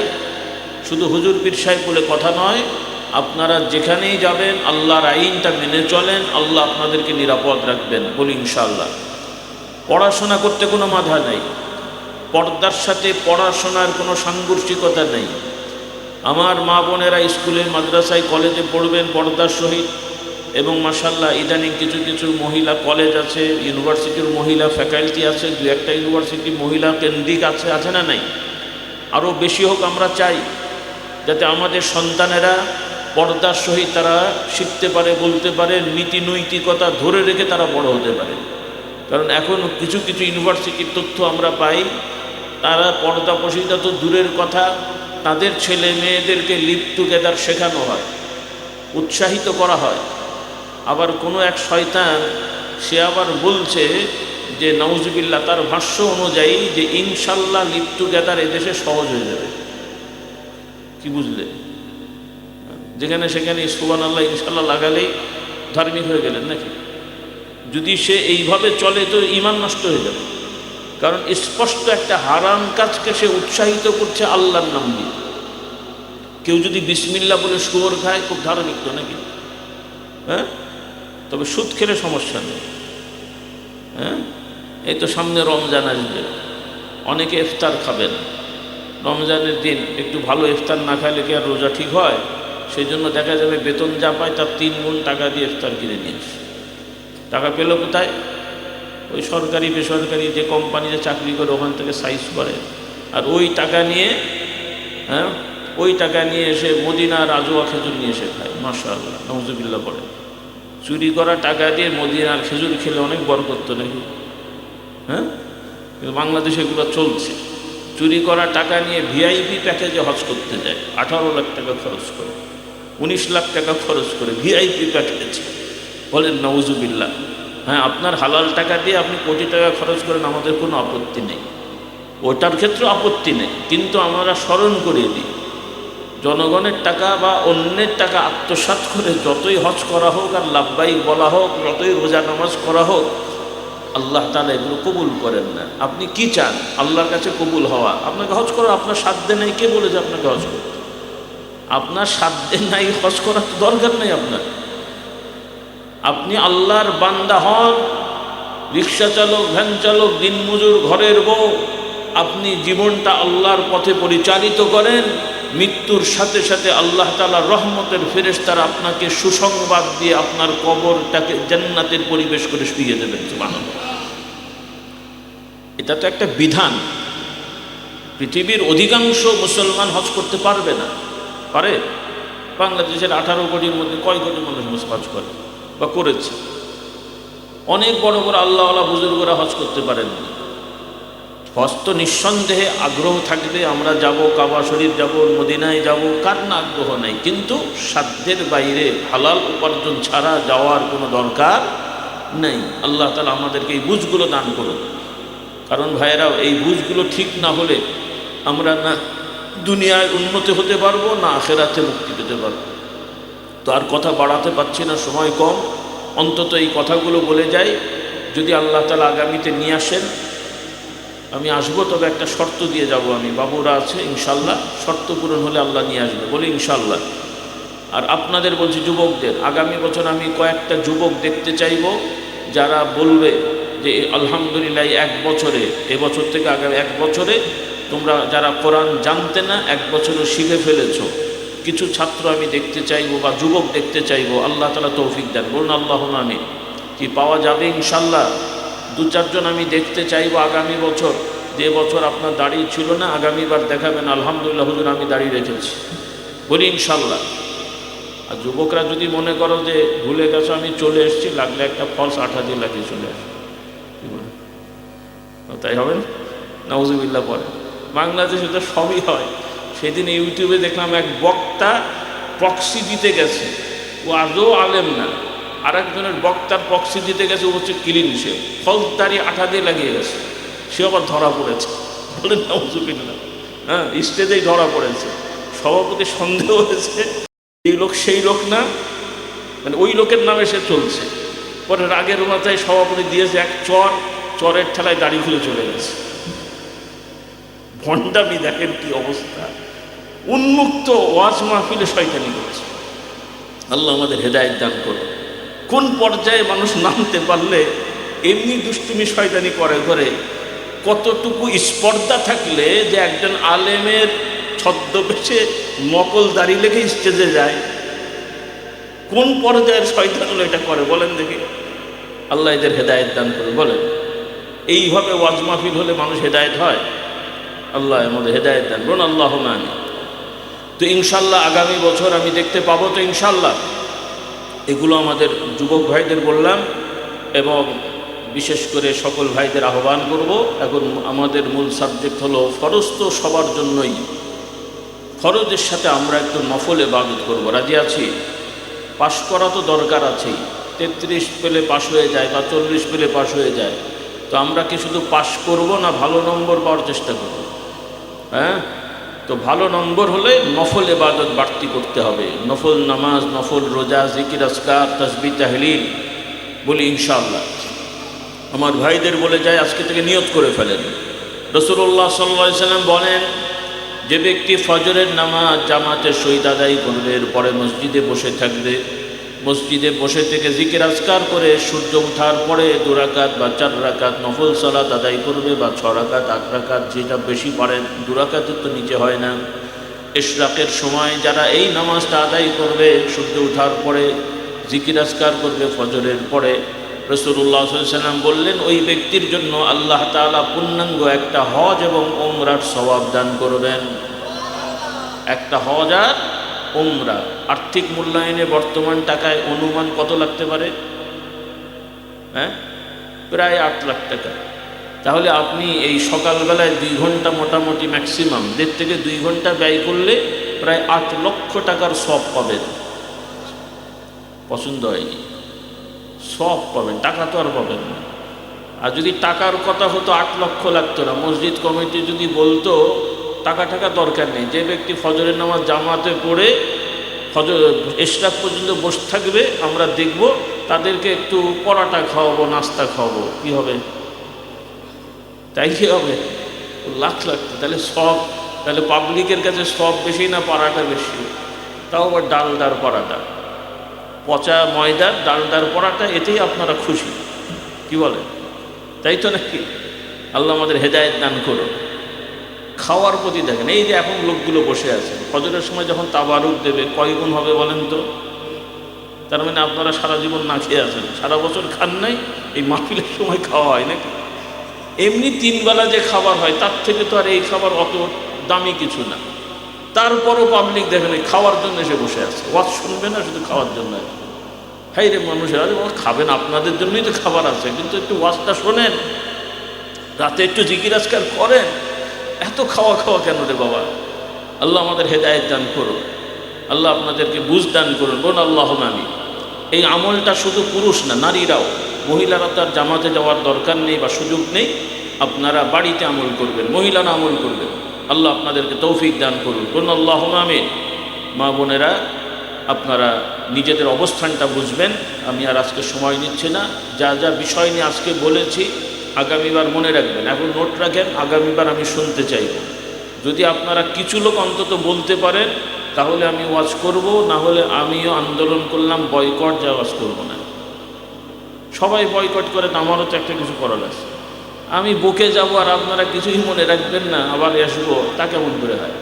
শুধু হুজুর পীর সাহেব বলে কথা নয়, আপনারা যেখানেই যাবেন আল্লাহর আইনটা মেনে চলেন, আল্লাহ আপনাদেরকে নিরাপদ রাখবেন, বলি ইনশাআল্লাহ। পড়াশোনা করতে কোনো বাধা নেই, পর্দার সাথে পড়াশোনার কোনো সাংঘর্ষিকতা নেই। আমার মা বোনেরা স্কুলে, মাদ্রাসায়, কলেজে পড়বেন পর্দার সহিত, এবং মাশাআল্লাহ ইদানিং কিছু কিছু মহিলা কলেজ আছে, ইউনিভার্সিটির মহিলা ফ্যাকাল্টি আছে, দু একটা ইউনিভার্সিটি মহিলা কেন্দ্রিক আছে, আছে না নাই? আরও বেশি হোক আমরা চাই, যাতে আমাদের সন্তানেরা পর্দার সহিত তারা শিখতে পারে, বলতে পারে, নীতি নৈতিকতা ধরে রেখে তারা বড় হতে পারে। কারণ এখন কিছু কিছু ইউনিভার্সিটির তথ্য আমরা পাই, তারা পর্দা পশিদা তো দূরের কথা, তাদের ছেলে মেয়েদেরকে লিভ টুগেদার শেখানো হয়, উৎসাহিত করা হয়। আবার কোনো এক শয়তান সে আবার বলছে যে নাউজুবিল্লাহ, তার ভাষ্য অনুযায়ী যে ইনশাল্লাহ লিভ টুগেদার এদেশে সহজ হয়ে যাবে। কি বুঝলে? যেখানে সেখানে সুবহানাল্লাহ ইনশাল্লাহ লাগালেই ধার্মিক হয়ে গেলেন নাকি? যদি সে এইভাবে চলে তো ঈমান নষ্ট হয়ে যাবে। কারণ স্পষ্ট একটা হারাম কাজকে সে উৎসাহিত করছে আল্লাহর নাম দিয়ে। কেউ যদি বিসমিল্লাহ বলে শুয়োর খায়, খুব ধার্মিক তো নাকি? হ্যাঁ, তবে সুদ খেলে সমস্যা নেই। হ্যাঁ, এই তো সামনে রমজান আসবে, অনেকে ইফতার খাবেন। রমজানের দিন একটু ভালো ইফতার না খাইলে কি আর রোজা ঠিক হয়? সেই জন্য দেখা যাবে বেতন যা পায় তার 3 গুণ টাকা দিয়ে ইফতার কিনে নিয়ে আসে। টাকা পেল কোথায়? ওই সরকারি বেসরকারি যে কোম্পানিতে চাকরি করে ওখান থেকে সাইজ করে, আর ওই টাকা নিয়ে, হ্যাঁ, ওই টাকা নিয়ে এসে মদিনা রাজুয়া খেজুর নিয়ে এসে খায়। মাশাআল্লাহ, নাউজুবিল্লাহ পড়ে। চুরি করা টাকা দিয়ে মদিনার খেজুর খেলে অনেক বরকত নাকি? হ্যাঁ, কিন্তু বাংলাদেশে এগুলো চলছে। চুরি করা টাকা নিয়ে ভিআইপি প্যাকেজে হজ করতে যায়, 18 লাখ টাকা খরচ করে, 19 লাখ টাকা খরচ করে ভিআইপি প্যাকেজ। বলেন নাউজুবিল্লাহ। হ্যাঁ, আপনার হালাল টাকা দিয়ে আপনি কোটি টাকা খরচ করেন, আমাদের কোনো আপত্তি নেই, ওটার ক্ষেত্রে আপত্তি নেই। কিন্তু আমরা স্মরণ করিয়ে দিই, জনগণের টাকা বা অন্যের টাকা আত্মসাৎ করে যতই হজ করা হোক আর লাব্বাইক বলা হোক, যতই রোজা নামাজ করা হোক, আল্লাহ তাআলা এগুলো কবুল করেন না। আপনি কি চান? আল্লাহর কাছে কবুল হওয়া। আপনাকে হজ করা আপনার সাধ্যে নাই, কে বলে যে আপনাকে হজ করতে? আপনার সাধ্যে নাই, হজ করার তো দরকার নেই আপনার। আপনি আল্লাহর বান্দা হন, রিক্সা চালক, ভ্যান চালক, দিনমজুর, ঘরের বউ, আপনি জীবনটা আল্লাহর পথে পরিচালিত করেন। মৃত্যুর সাথে সাথে আল্লাহ তাআলার রহমতের ফেরেশতারা আপনাকে সুসংবাদ দিয়ে আপনার কবরটাকে জান্নাতের পরিবেশ করে শুইয়ে দেবেন। সুবহানাল্লাহ। এটা তো একটা বিধান। পৃথিবীর অধিকাংশ মুসলমান হজ করতে পারবে না। পারে? বাংলাদেশের 18 কোটির মধ্যে কয় কোটি মানুষ হজ করে বা করেছে? অনেক বড় বড় আল্লাহওয়ালা বুজুর্গরা হজ করতে পারেন না। হজ তো নিঃসন্দেহে আগ্রহ থাকবে, আমরা যাব, কাবা শরীফ যাব, মদিনায় যাব, কার না আগ্রহ নেই। কিন্তু সাধ্যের বাইরে হালাল উপার্জন ছাড়া যাওয়ার কোনো দরকার নেই। আল্লাহ তাআলা আমাদেরকে এই বুঝগুলো দান করুন। কারণ ভাইয়েরাও, এই বুঝগুলো ঠিক না হলে আমরা না দুনিয়ায় উন্নতি হতে পারবো, না আখিরাতে মুক্তি পেতে পারবো। তো আর কথা বাড়াতে পারছি না, সময় কম। অন্তত এই কথাগুলো বলে যাই, যদি আল্লাহ তাআলা আগামীতে নিয়ে আসেন আমি আসবো, তবে একটা শর্ত দিয়ে যাব। আমি বাবুরা আছে ইনশাল্লাহ, শর্ত পূরণ হলে আল্লাহ নিয়ে আসবে, বলি ইনশাল্লাহ। আর আপনাদের বলছি, যুবকদের, আগামী বছর আমি কয়েকটা যুবক দেখতে চাইব যারা বলবে যে আলহামদুলিল্লাহ এক বছরে, এবছর থেকে আগামী এক বছরে তোমরা যারা কোরআন জানতে না, এক বছরও শিখে ফেলেছ। কিছু ছাত্র আমি দেখতে চাইব বা যুবক দেখতে চাইব। আল্লাহ তাআলা তৌফিক দেন, বলুন আল্লাহুম্মা আমিন। কি পাওয়া যাবে ইনশাল্লাহ? 2-4 জন আমি দেখতে চাইব আগামী বছর। যে বছর আপনার দাড়ি ছিল না, আগামীবার দেখাবেন আলহামদুলিল্লাহ হুজুর আমি দাড়ি রেখেছি, বলি ইনশাল্লাহ। আর যুবকরা যদি মনে করো যে ভুলে গেছো, আমি চলে এসেছি, লাগলে একটা ফলস আঠা দিয়ে লাগিয়ে চলে আসো, কি বলে? তাই হবে না? নাউজুবিল্লাহ পরে। বাংলাদেশে তো সবই হয়। সেদিন ইউটিউবে দেখলাম এক বক্তা প্রক্সি দিতে গেছে, ও আদৌ আলেম না। আর একজনের বক্তার প্রক্সি দিতে গেছে, ও হচ্ছে ক্লিন, সে ফলসদারি আঠা দিয়ে লাগিয়ে গেছে, সে আবার ধরা পড়েছে। বলেন নাউজুবিল্লাহ। হ্যাঁ, স্টেজেই ধরা পড়েছে। সভাপতি সন্দেহ হয়েছে এই লোক সেই লোক না, মানে ওই লোকের নামে সে চলছে। পরে রাগের মাথায় সভাপতি দিয়েছে এক চর, চরের ঠেলায় দাড়ি খুলে চলে গেছে। ভণ্ডামি দেখেন কি অবস্থা। উন্মুক্ত ওয়াজ মাহফিলে শয়তানি করছে। আল্লাহ আমাদের হেদায়েত দান করুন। কোন পর্যায়ে মানুষ নামতে পারলে এমনি দুষ্টুমি শয়তানি করে করে, কতটুকু স্পর্ধা থাকলে যে একজন আলেমের ছদ্মবেশে নকল দাড়ি লেগে স্টেজে যায়, কোন পর্যায়ের শয়তানগুলো এটা করে বলেন দেখি। আল্লাহ এদের হেদায়েত দান করে। বলেন, এইভাবে ওয়াজ মাহফিল হলে মানুষ হেদায়েত হয়? আল্লাহ আমাদের হেদায়েত দান করুন, আল্লাহুম্মা আমিন। তো ইনশাল্লাহ আগামী বছর আমি দেখতে পাবো তো ইনশাল্লাহ। এগুলো আমাদের যুবক ভাইদের বললাম, এবং বিশেষ করে সকল ভাইদের আহ্বান করব। এখন আমাদের মূল সাবজেক্ট হলো ফরজ তো সবার জন্যই, ফরজের সাথে আমরা একটু নফল ইবাদত করব। রাজি আছি? পাশ করা তো দরকার আছেই। 33 পেলে পাশ হয়ে যায় বা 40 পেলে পাশ হয়ে যায়। তো আমরা কি শুধু পাশ করব না ভালো নম্বর পাওয়ার চেষ্টা করব? হ্যাঁ, তো ভালো নম্বর হলে নফল ইবাদত বাড়তি করতে হবে। নফল নামাজ, নফল রোজা, জিকির আজকার, তাসবিহ তাহলিল, বলি ইনশাআল্লাহ। আমার ভাইদের বলে যায় আজকে থেকে নিয়ত করে ফেলেন। রাসূলুল্লাহ সাল্লাল্লাহু আলাইহি সাল্লাম বলেন, যে ব্যক্তি ফজরের নামাজ জামাতের সহিত আদায় করবে, এরপরে মসজিদে বসে থাকবে, মসজিদে বসে থেকে জিকির আজকার করে সূর্য ওঠার পরে 2 রাকাত বা 4 রাকাত নফল সালাত আদায় করবে, বা 6 রাকাত 8 রাকাত, যেটা বেশি পারেন। 2 রাকাতের তো নিচে হয় না। ইশরাকের সময় যারা এই নামাজটা আদায় করবে, সূর্য ওঠার পরে জিকির আজকার করবে ফজরের পরে, রাসূলুল্লাহ সাল্লাল্লাহু আলাইহি ওয়াসাল্লাম বললেন ওই ব্যক্তির জন্য আল্লাহ তাআলা পূর্ণাঙ্গ একটা হজ এবং উমরার সওয়াব দান করবেন। একটা হজ আর উমরা। আর্থিক মূল্যায়নে বর্তমান টাকায় অনুমান কত লাগতে পারে? হ্যাঁ, প্রায় 8 লাখ টাকা। তাহলে আপনি এই সকালবেলায় 2 ঘন্টা মোটামুটি ম্যাক্সিমাম 1.5 থেকে 2 ঘন্টা ব্যয় করলে প্রায় 8 লক্ষ টাকার সওয়াব পাবেন। পছন্দ হয়নি? সওয়াব পাবেন, টাকা তো আর পাবেন না। আর যদি টাকার কথা হতো 8 লক্ষ লাগতো না। মসজিদ কমিটি যদি বলতো টাকা দরকার নেই, যে ব্যক্তি ফজরের নামাজ জামাতে পড়ে ফজর ইশরাক পর্যন্ত বসে থাকবে, আমরা দেখব তাদেরকে একটু পরাটা খাওয়াবো, নাস্তা খাওয়াবো, কি হবে? তাই কি হবে? লাখ তাহলে সব, তাহলে পাবলিকের কাছে সব বেশি না পরাটা বেশি? তাও আবার ডালদার পরাটা, পচা ময়দার ডালদার পরাটা, এতেই আপনারা খুশি, কি বলে? তাই তো নাকি? আল্লাহ আমাদের হেদায়েত দান করুন। খাওয়ার প্রতি দেখেন, এই যে এখন লোকগুলো বসে আছে, ফজরের সময় যখন তাবারুক দেবে কয় গুণ হবে বলেন তো? তার মানে আপনারা সারা জীবন না খেয়ে আছেন, সারা বছর খান নাই, এই মাহফিলের সময় খাওয়া হয় নাকি? এমনি 3 বেলা যে খাবার হয় তার থেকে তো আর এই খাবার অত দামি কিছু না। তারপরও পাবলিক দেখেন খাওয়ার জন্য এসে বসে আছে, ওয়াজ শুনবে না, শুধু খাওয়ার জন্য। হাই রে মানুষের, আরে খাবেন, আপনাদের জন্যই তো খাবার আছে, কিন্তু একটু ওয়াজটা শোনেন, রাতে একটু জিকির আজকার করেন, এত খাওয়া কেন রে বাবা? আল্লাহ আমাদের হেদায়েত দান করুন, আল্লাহ আপনাদেরকে বুঝ দান করুন, বলুন আল্লাহুম্মা আমিন। এই আমলটা শুধু পুরুষ না, নারীরাও, মহিলারা তো আর জামাতে যাওয়ার দরকার নেই বা সুযোগ নেই, আপনারা বাড়িতে আমল করবেন, মহিলারা আমল করবেন। আল্লাহ আপনাদেরকে তৌফিক দান করুন, বলুন আল্লাহুম্মা আমিন। মা বোনেরা, আপনারা নিজেদের অবস্থানটা বুঝবেন। আমি আর আজকে সময় নিচ্ছি না, যা যা বিষয় নিয়ে আজকে বলেছি আগামীবার মনে রাখবেন, এখন নোট রাখেন, আগামীবার আমি শুনতে চাইব। যদি আপনারা কিছু লোক অন্তত বলতে পারেন তাহলে আমি ওয়াজ করব, না হলে আমিও আন্দোলন করলাম বয়কট, যা ওয়াজ করব না। সবাই বয়কট করেন, আমারও তো একটা কিছু করার আছে। আমি বকে যাব আর আপনারা কিছুই মনে রাখবেন না, আবার আসবো, তা কেমন করে হয়?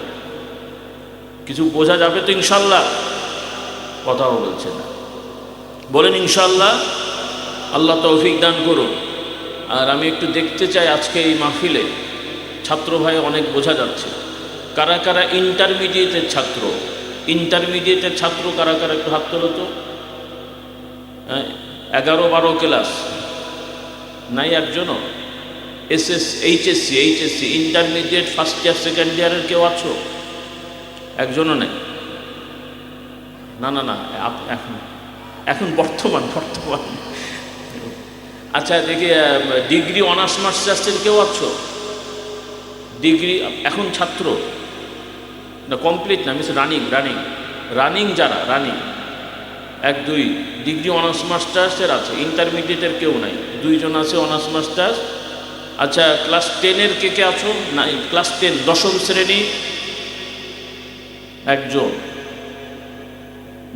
কিছু বোঝা যাবে তো ইনশাল্লাহ? কথাও বলছে না, বলেন ইনশাল্লাহ। আল্লাহ তৌফিক দান করুন। আর আমি একটু দেখতে চাই আজকে এই মাহফিলে ছাত্র ভাই অনেক বোঝা যাচ্ছে, কারা কারা ইন্টারমিডিয়েটের ছাত্র, ইন্টারমিডিয়েটের ছাত্র কারা কারা একটু হাত তোলো তো। 11-12 ক্লাস নাই একজনও? HSC intermediate first year second ইয়ারের কেউ আছো? একজনও নেই? না এখন বর্তমান। আচ্ছা দেখি, ডিগ্রি অনার্স মাস্টার্সের কেউ আছো? ডিগ্রি এখন ছাত্র না, কমপ্লিট না, মিস রানিং যারা রানিং 1-2 ডিগ্রি অনার্স মাস্টার্সের আছে, ইন্টারমিডিয়েটের কেউ নাই, 2 জন আছে অনার্স মাস্টার্স। আচ্ছা ক্লাস 10-এর কে আছো? না, ক্লাস 10 দশম শ্রেণী একজন,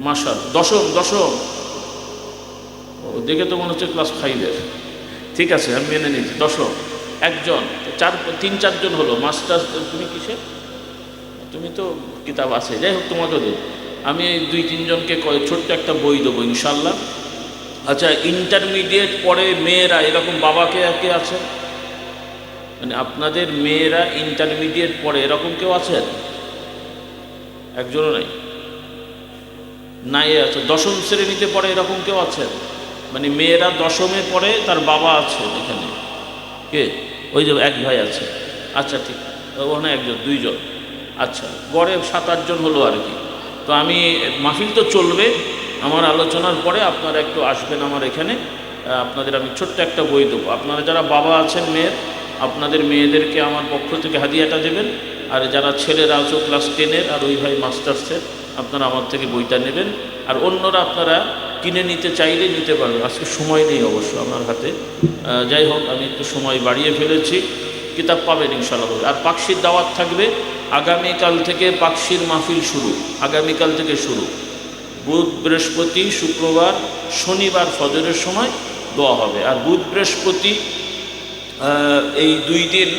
মাশাআল্লাহ, দশম দেখে তো মনে হচ্ছে ক্লাস 5-এর। ঠিক আছে, আমি মেনে নিচ্ছি, দশম একজন, 3-4 জন হলো মাস্টার্স। তুমি কিসে? তুমি তো কিতাব আছে, যাই হোক তোমাকে দেব আমি। 2-3 জনকে ছোট্ট একটা বই দেবো ইনশাল্লাহ। আচ্ছা ইন্টারমিডিয়েট পড়ে মেয়েরা, এরকম বাবাকে কে আছে? মানে আপনাদের মেয়েরা ইন্টারমিডিয়েট পড়ে এরকম কেউ আছেন? একজনও নাই আছে। দশম শ্রেণীতে পড়ে এরকম কেউ আছেন? মানে মেয়েরা দশমে পড়ে, তার বাবা আছে এখানে? কে? ওই যে এক ভাই আছে। আচ্ছা ঠিক, ওখানে 1-2 জন। আচ্ছা গড়ে 7-8 জন হলো আর কি। তো আমি মাহফিল তো চলবে, আমার আলোচনার পরে আপনারা একটু আসবেন আমার এখানে, আপনাদের আমি ছোট্ট একটা বই দেবো। আপনারা যারা বাবা আছেন মেয়ের, আপনাদের মেয়েদেরকে আমার পক্ষ থেকে হাদিয়াটা দেবেন। আর যারা ছেলেরা আছো ক্লাস 10-এর আর ওই ভাই মাস্টার্সের, আপনারা আমার থেকে বইটা নেবেন। আর অন্যরা আপনারা কিনে নিতে চাইলে নিতে পারবেন। আজকে সময় নেই অবশ্য আমার হাতে, যাই হোক আমি একটু সময় বাড়িয়ে ফেলেছি। কিতাব পাবেন ইনশাআল্লাহ। আর পাকশির দাওয়াত থাকবে আগামীকাল থেকে, পাকশির মাহফিল শুরু আগামীকাল থেকে শুরু। বুধ বৃহস্পতি শুক্রবার শনিবার ফজরের সময় দোয়া হবে। আর বুধ বৃহস্পতি এই 2 দিন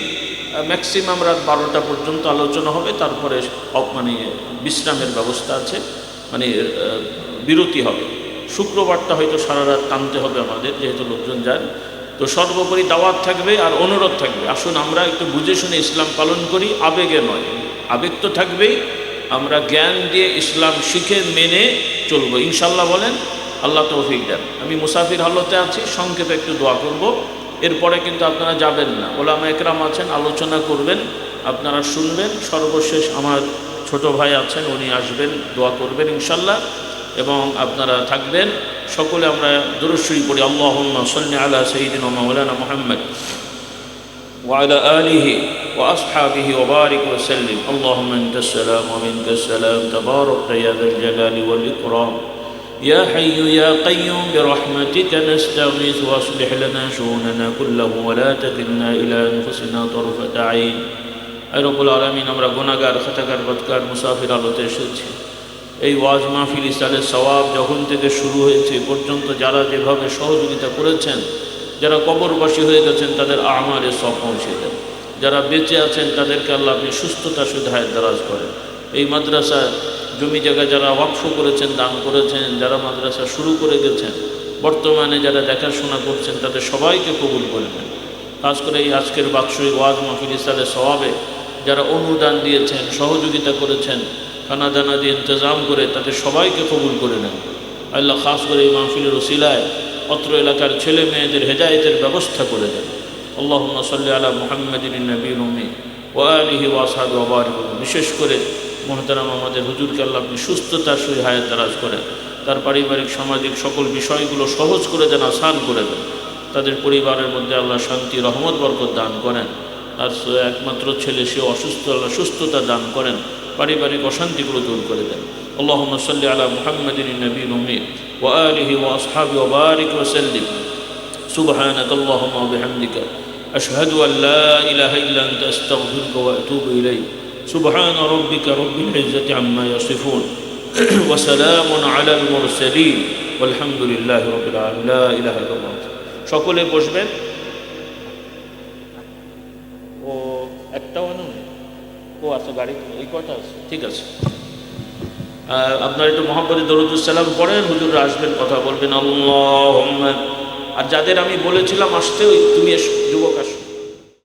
ম্যাক্সিমাম রাত 12টা পর্যন্ত আলোচনা হবে, তারপরে মানে বিশ্রামের ব্যবস্থা আছে, মানে বিরতি হবে। শুক্রবারটা হয়তো সারা রাত টানতে হবে আমাদের, যেহেতু লোকজন যান। তো সর্বোপরি দাওয়াত থাকবে আর অনুরোধ থাকবে, আসুন আমরা একটু বুঝে শুনে ইসলাম পালন করি, আবেগে নয়। আবেগ তো থাকবেই, আমরা জ্ঞান দিয়ে ইসলাম শিখে মেনে চলবো ইনশাল্লাহ। বলেন আল্লাহ তৌফিক দেন। আমি মুসাফির হালতে আছি, সংক্ষেপে একটু দোয়া করব। এরপরে কিন্তু আপনারা যাবেন না। ওলামা একরাম আছেন, আলোচনা করবেন, আপনারা শুনবেন। সর্বশেষ আমার ছোট ভাই আছেন, উনি আসবেন, দোয়া করবেন ইনশাল্লাহ, এবং আপনারা থাকবেন। সকলে আমরা দুরূদ শরীফ পড়ি। আল্লাহুম্মা সাল্লি আলা সাইয়্যিদিনা মাওলানা মুহাম্মদ وعلى آله وأصحابه وبارك وسلم. اللهم أنت السلام ومنك السلام تبارك يا ذا الجلال والإكرام يا حي يا قيوم برحمتك نستغيث واصلح لنا شؤوننا كله ولا تكلنا إلى أنفسنا طرفة عين. أي رب العالمين আমরা গুনাহগার, খাতাকার, বদকার, মুসাফির আলোতে এসেছি। এই ওয়াজ মাহফিল ইসলামের সওয়াব যখন থেকে শুরু হয়েছে পর্যন্ত যারা যেভাবে সহযোগিতা করেছেন, যারা কবরবাসী হয়ে গেছেন তাদের আমারে সব পৌঁছে দেন, যারা বেঁচে আছেন তাদেরকে আল্লাহ আপনি সুস্থতা সুবিধা হায়াত দারাজ করেন। এই মাদ্রাসা জমি জায়গা যারা ওয়াকফ করেছেন, দান করেছেন, যারা মাদ্রাসা শুরু করে গেছেন, বর্তমানে যারা দেখাশোনা করছেন, তাদের সবাইকে কবুল করে নেন। খাস করে এই আজকের বাৎসরিক ওয়াজ মাহফিল ইসলামের সওয়াবে যারা অনুদান দিয়েছেন, সহযোগিতা করেছেন, খানা দানা দিয়ে ইন্তজাম করে, তাদের সবাইকে কবুল করে নেন আল্লাহ। খাস করে এই মাহফিলের ওসিলায় অত্র এলাকার ছেলে মেয়েদের হেদায়েতের ব্যবস্থা করে দেন। আল্লাহুম্মা সাল্লি আলা মুহাম্মাদিন নবীল উম্মি ওয়া আলিহি ওয়া আসহাবিহি ওয়া বারিক। বিশেষ করে মুহতারাম আমাদের হুজুরকে আল্লাহ আপনি সুস্থতার সহিত হায়াত দারাজ করেন, তার পারিবারিক সামাজিক সকল বিষয়গুলো সহজ করে দেন, আসান করে দেন। তাদের পরিবারের মধ্যে আল্লাহ শান্তি, রহমত, বরকত দান করেন। আর একমাত্র ছেলে, সে অসুস্থ, আল্লাহ সুস্থতা দান করেন, পারিবারিক অশান্তিগুলো দূর করে দেন। আল্লাহুম্মা সাল্লি আলা মুহাম্মাদিন নবীল উম্মি ওয়া আলিহি ওয়া আসহাবিহি ওয়া বারিক ওয়া সাল্লিম। সুবহানাকা আল্লাহুম্মা ওয়া বিহামদিকা আশহাদু আল লা ইলাহা ইল্লা আনতা আস্তাগফিরুকা ওয়া আতুবু ইলাইক। সুবহানা রাব্বিকা রাব্বিল ইজ্জাতি আম্মা ইয়াসিফুন ওয়া সালামুন আলাল মুরসালিন ওয়ালহামদুলিল্লাহি রাব্বিল আলামিন। লা ইলাহা ইল্লাল্লাহ। সকলে বসবেন। ও একটাও নয়, ও আছে গাড়ি, এই কটা আছে, ঠিক আছে। আপনারা একটু মুহাব্বতে দরুদুস সালাম পড়েন, হুজুররা আসবেন, কথা বলবেন। আল্লাহুম্মা। আর যাদের আমি বলেছিলাম আসতে, ওই তুমি যুবক আসো।